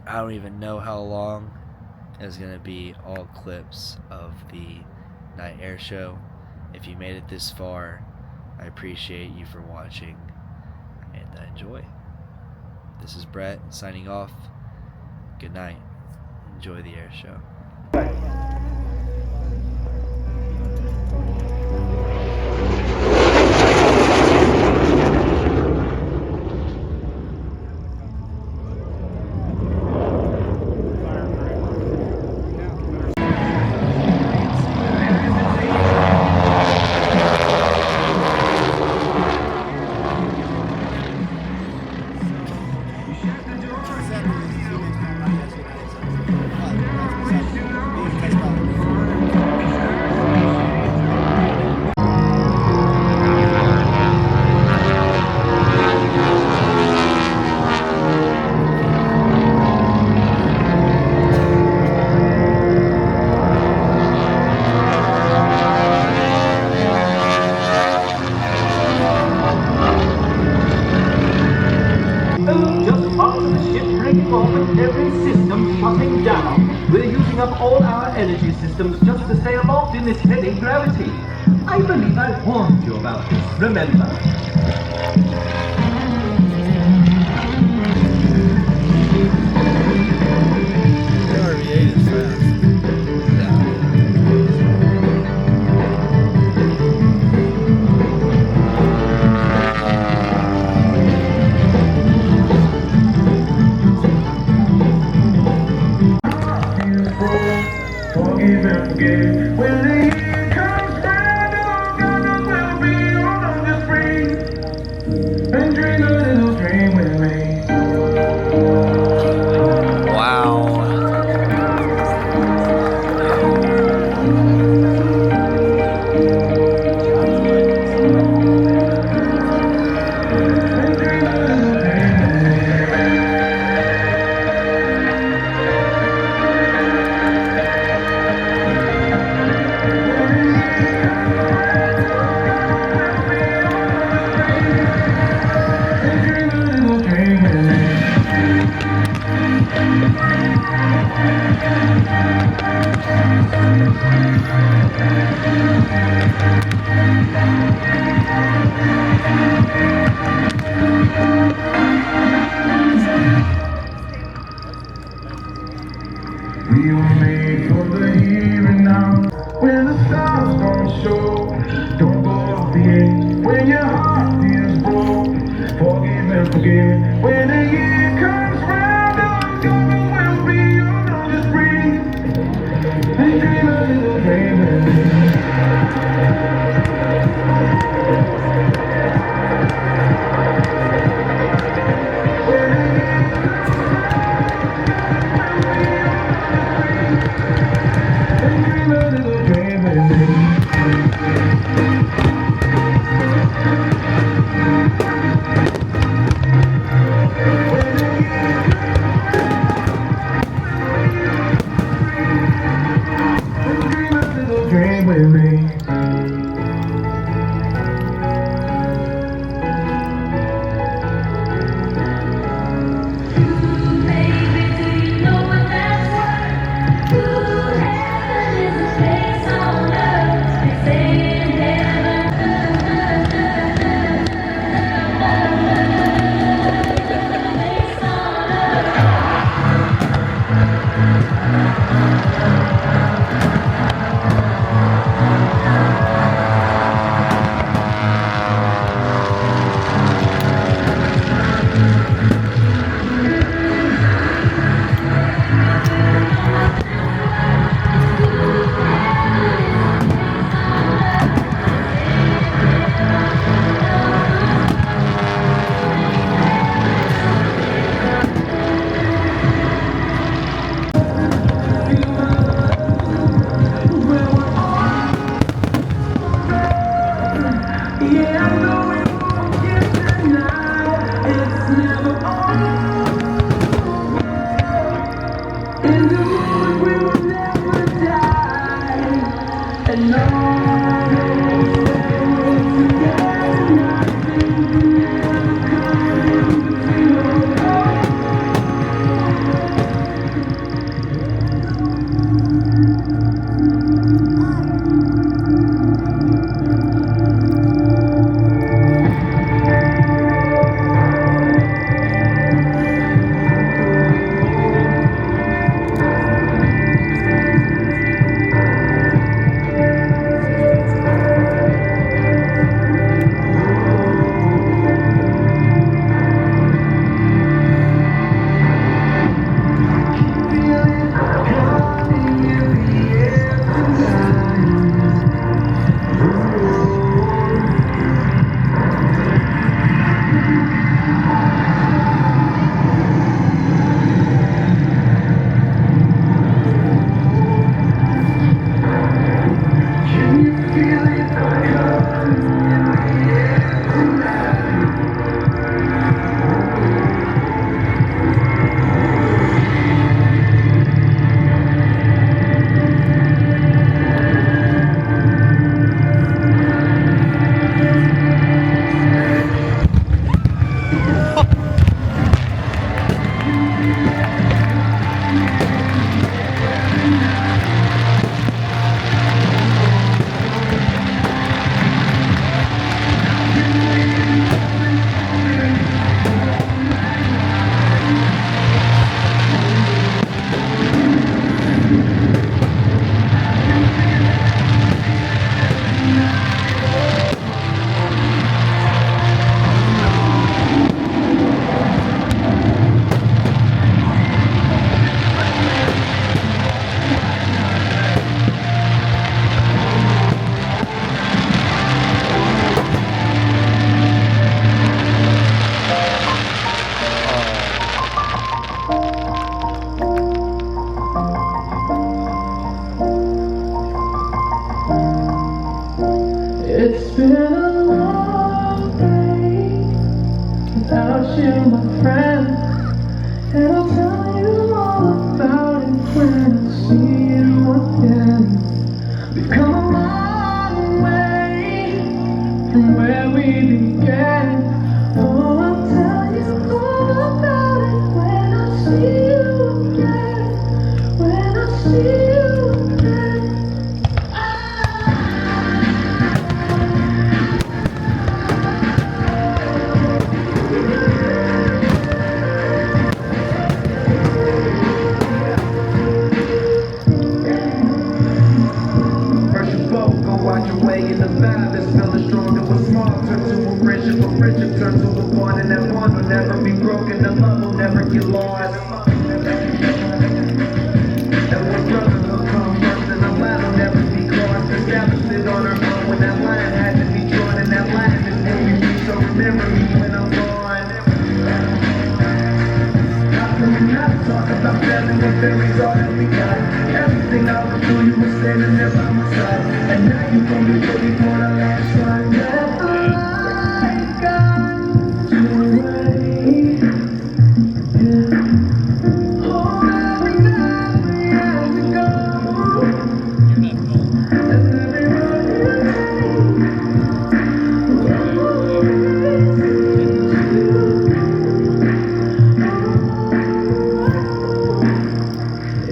I don't even know how long, is gonna be all clips of the night air show. If you made it this far, I appreciate you for watching, and enjoy. This is Brett signing off. Good night. Enjoy the air show. Every system shutting down. We're using up all our energy systems just to stay aloft in this heavy gravity. I believe I warned you about this, remember? Forgive and forget when they We were made for the here and now. When the stars don't show, don't go off the edge. When your heart feels broke, forgive and forget. When the year comes round, I'm gonna will be on. Just breathe and dream a little dream with me. Dream with me. It's been a long day without you, my friend, and I'll tell you all about it when I see you again. We've come a long way from where we began. Oh, I'll tell you all about it when I see you again. When I see you again. the one, and that bond will never be broken. The love will never get lost. And when brotherhood comes first, and the line will never be crossed. Established it on our own when that line had to be drawn, and that line is when we reach. So remember me when I'm gone. How can we not talk about family when family's all that we got? Everything I was doing, you were standing there by my side. And now you gon' be ready for the last time. Let the light guide you away. Yeah. Hold every night we have to go. As every road you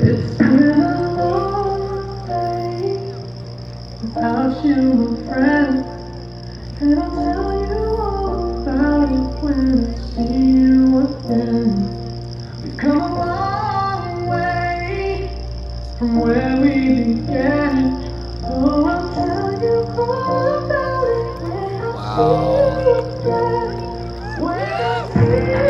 It's been a long day without you, my friend, and I'll tell you all about it when I see you again. We've come a long way from where we began. Oh, I'll tell you all about it when I see you again. When I see you again.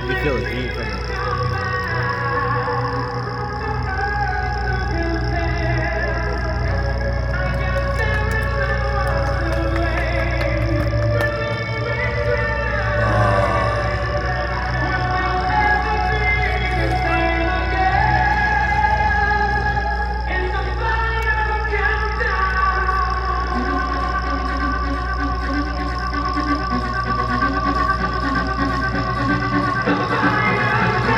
You feel the heat from it. Fire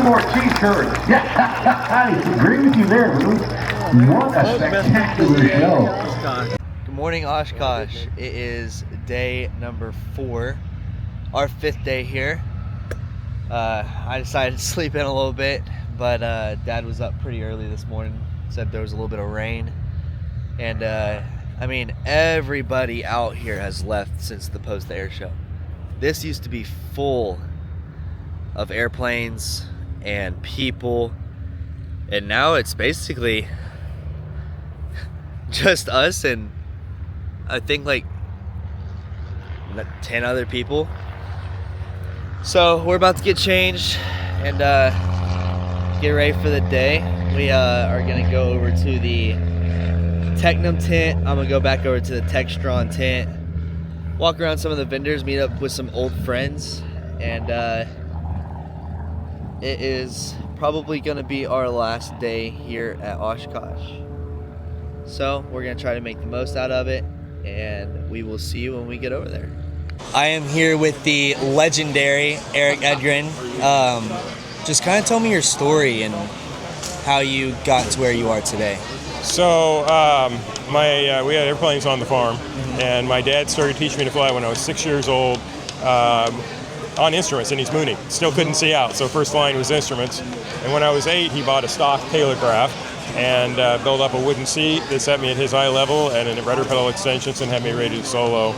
more t-shirts. Yeah, I agree with you there, Bruce. What a spectacular show. Good morning, Oshkosh. It is day number 4, our 5th day here. I decided to sleep in a little bit, but Dad was up pretty early this morning. Said there was a little bit of rain, and I mean, everybody out here has left since the post-air show. This used to be full of airplanes and people, and now it's basically just us and I think like 10 other people. So we're about to get changed and get ready for the day. We are gonna go over to the Technum tent. I'm gonna go back over to the Textron tent, walk around some of the vendors, meet up with some old friends, and it is probably gonna be our last day here at Oshkosh. So we're gonna try to make the most out of it, and we will see you when we get over there. I am here with the legendary Eric Edgren. Just kind of tell me your story and how you got to where you are today. So we had airplanes on the farm, and my dad started teaching me to fly when I was 6 years old on instruments, and he's Mooney. Still couldn't see out, so first line was instruments. And when I was 8, he bought a stock Taylorcraft and built up a wooden seat that set me at his eye level and in rudder pedal extensions and had me ready to solo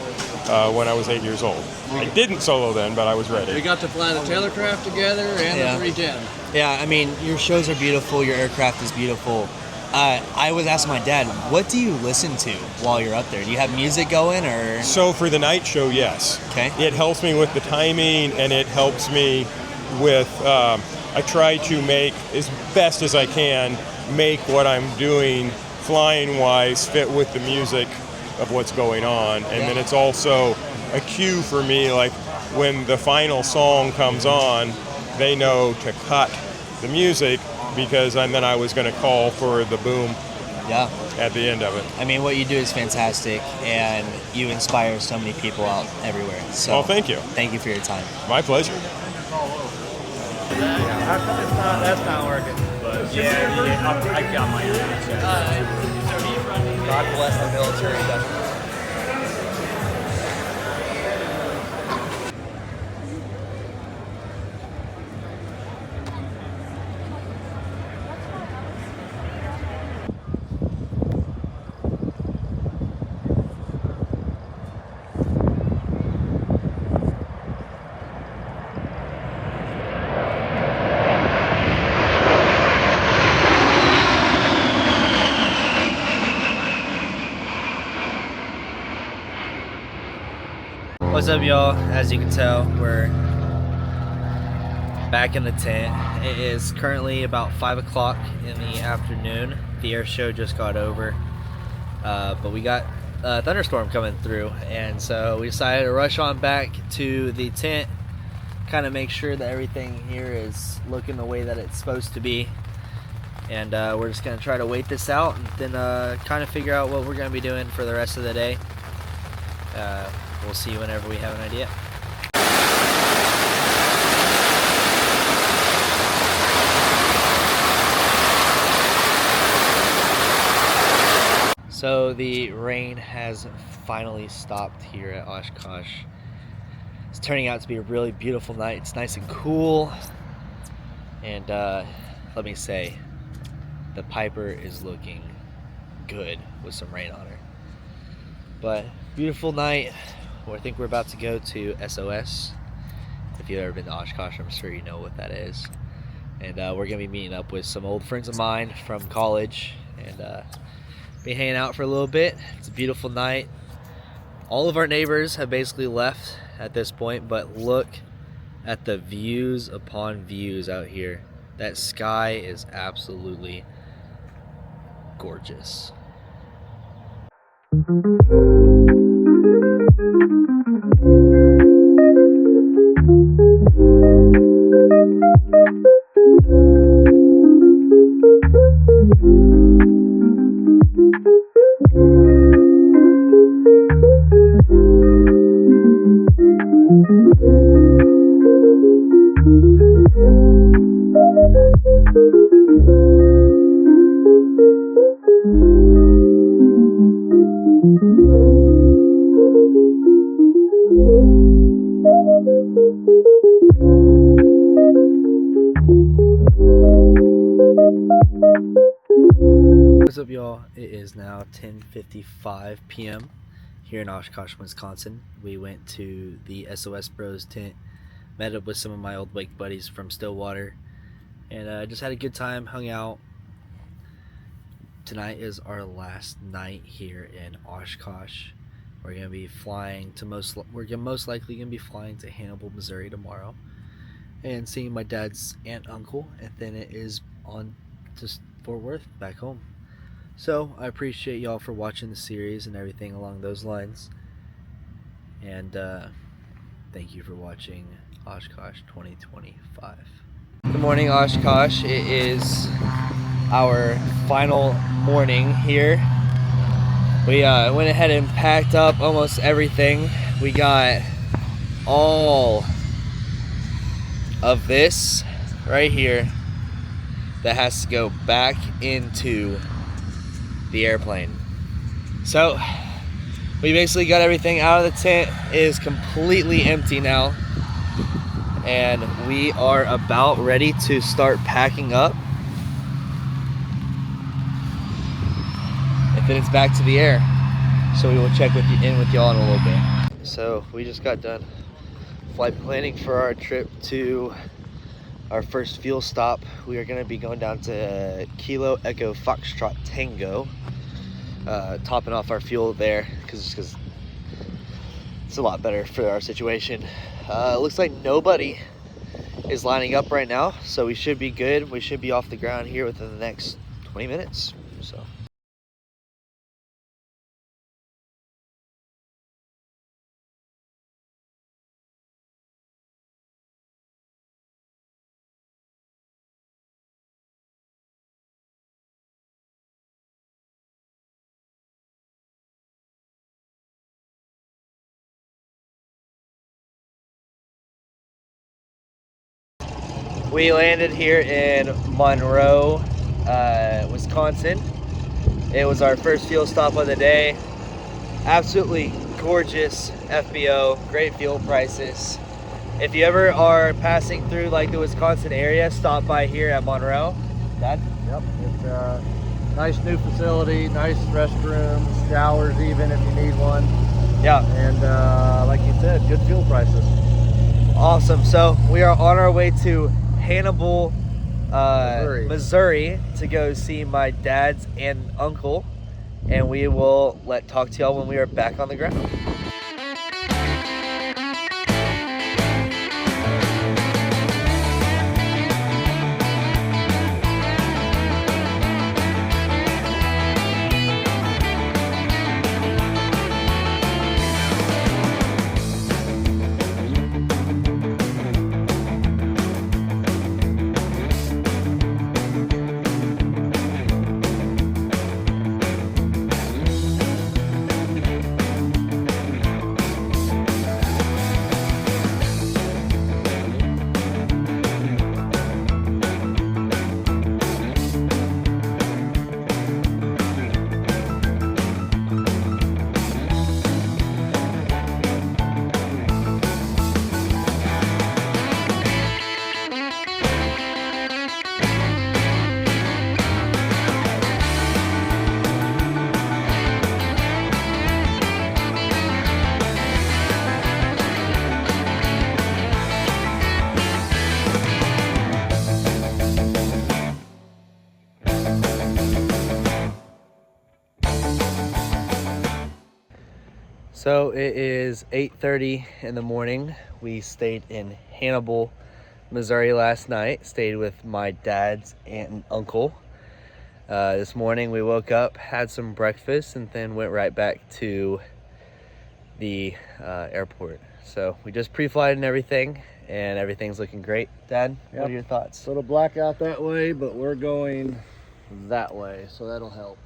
when I was 8 years old. I didn't solo then, but I was ready. We got to fly the Taylorcraft together and the 310. Yeah, I mean, your shows are beautiful, your aircraft is beautiful. I was asking my dad, what do you listen to while you're up there? Do you have music going, or? So for the night show, yes. Okay. It helps me with the timing, and it helps me with, I try to make, as best as I can, make what I'm doing flying-wise fit with the music of what's going on. And then it's also a cue for me, like when the final song comes on, they know to cut the music, because then I was going to call for the boom at the end of it. I mean, what you do is fantastic, and you inspire so many people out everywhere. So, well, thank you. Thank you for your time. My pleasure. How come that's not working? Yeah, I got my God bless the military industrial. What's up, y'all? As you can tell, we're back in the tent. It is currently about 5 o'clock in the afternoon. The air show just got over, but we got a thunderstorm coming through, and so we decided to rush on back to the tent, kind of make sure that everything here is looking the way that it's supposed to be. And we're just going to try to wait this out and then kind of figure out what we're going to be doing for the rest of the day. We'll see you whenever we have an idea. So the rain has finally stopped here at Oshkosh. It's turning out to be a really beautiful night. It's nice and cool. And let me say, the Piper is looking good with some rain on her. But beautiful night. I think we're about to go to SOS. If you've ever been to Oshkosh, I'm sure you know what that is. And we're gonna be meeting up with some old friends of mine from college and be hanging out for a little bit. It's a beautiful night. All of our neighbors have basically left at this point, but look at the views upon views out here. That sky is absolutely gorgeous. What's up, y'all? It is now 10:55 p.m. here in Oshkosh, Wisconsin. We went to the SOS Bros tent, met up with some of my old wake buddies from Stillwater, and just had a good time, hung out. Tonight is our last night here in Oshkosh. We're gonna be flying to most likely gonna be flying to Hannibal, Missouri tomorrow, and seeing my dad's aunt, uncle, and then it is on to Fort Worth, back home. So I appreciate y'all for watching the series and everything along those lines, and thank you for watching Oshkosh 2025. Good morning, Oshkosh. It is our final morning here. We went ahead and packed up almost everything. We got all of this right here that has to go back into the airplane. So we basically got everything out of the tent. It is completely empty now, and we are about ready to start packing up, and then it's back to the air. So we will check in with y'all in a little bit. So we just got done flight planning for our trip to our first fuel stop. We are going to be going down to Kilo Echo Foxtrot Tango, topping off our fuel there because it's a lot better for our situation. Looks like nobody is lining up right now, so we should be good. We should be off the ground here within the next 20 minutes. So. We landed here in Monroe, Wisconsin. It was our first fuel stop of the day. Absolutely gorgeous FBO, great fuel prices. If you ever are passing through like the Wisconsin area, stop by here at Monroe. Dad? Yep, it's a nice new facility, nice restrooms, showers even if you need one. Yeah. And like you said, good fuel prices. Awesome. So we are on our way to Hannibal, Missouri to go see my dad's aunt and uncle, and we will talk to y'all when we are back on the ground. So it is 8:30 in the morning. We stayed in Hannibal, Missouri last night. Stayed with my dad's aunt and uncle. This morning we woke up, had some breakfast, and then went right back to the airport. So we just pre-flighted and everything, and everything's looking great. Dad, Yep. What are your thoughts? Little blackout that way, but we're going that way, so that'll help.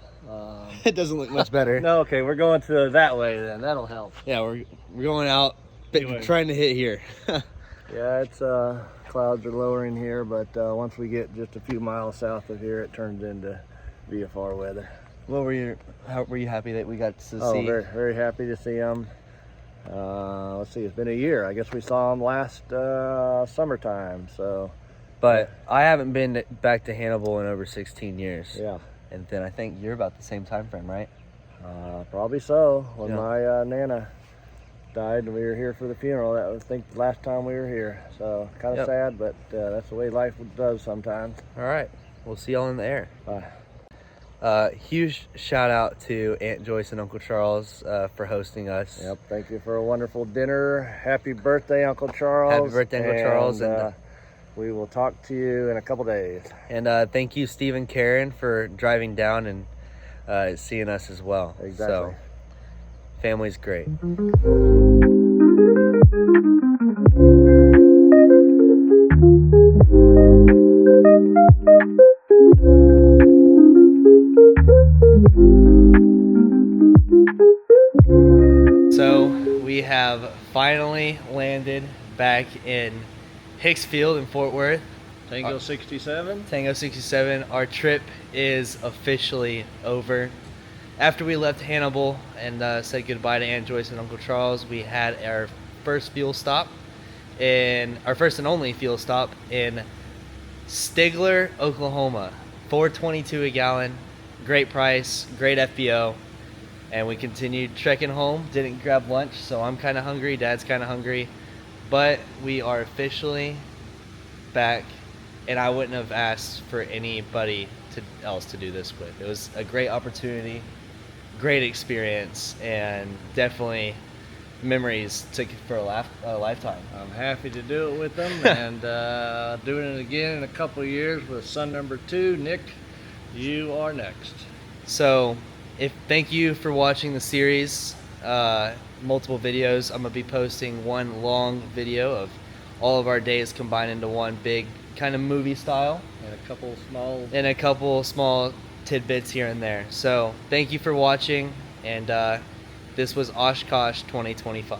It doesn't look much better. No, okay, we're going to that way then. That'll help. Yeah, we're going out, trying to hit here. Yeah, it's clouds are lowering here, but once we get just a few miles south of here, it turns into VFR weather. How were you happy that we got to see? Oh, very, very happy to see them. Let's see, it's been a year. I guess we saw them last summertime. So, but I haven't been back to Hannibal in over 16 years. Yeah. And then I think you're about the same time frame, right? Probably so. When Yeah. my Nana died and we were here for the funeral, that was, I think, the last time we were here. So kind of sad, but that's the way life does sometimes. All right. We'll see y'all in the air. Bye. Huge shout out to Aunt Joyce and Uncle Charles for hosting us. Yep, thank you for a wonderful dinner. Happy birthday, Uncle Charles. Happy birthday, Uncle Charles. And we will talk to you in a couple days. And thank you, Steve and Karen, for driving down and seeing us as well. Exactly. So, family's great. So we have finally landed back in Hicks Field in Fort Worth. Tango 67. Tango 67. Our trip is officially over. After we left Hannibal and said goodbye to Aunt Joyce and Uncle Charles, we had our first fuel stop our first and only fuel stop in Stigler, Oklahoma. $4.22 a gallon. Great price, great FBO. And we continued trekking home. Didn't grab lunch, so I'm kind of hungry. Dad's kind of hungry. But we are officially back, and I wouldn't have asked for anybody else to do this with. It was a great opportunity, great experience, and definitely memories for a lifetime. I'm happy to do it with them, and doing it again in a couple of years with son number 2, Nick. You are next. So, thank you for watching the series. Multiple videos. I'm gonna be posting one long video of all of our days combined into one big kind of movie style, And a couple small tidbits here and there. So, thank you for watching, and this was Oshkosh 2025.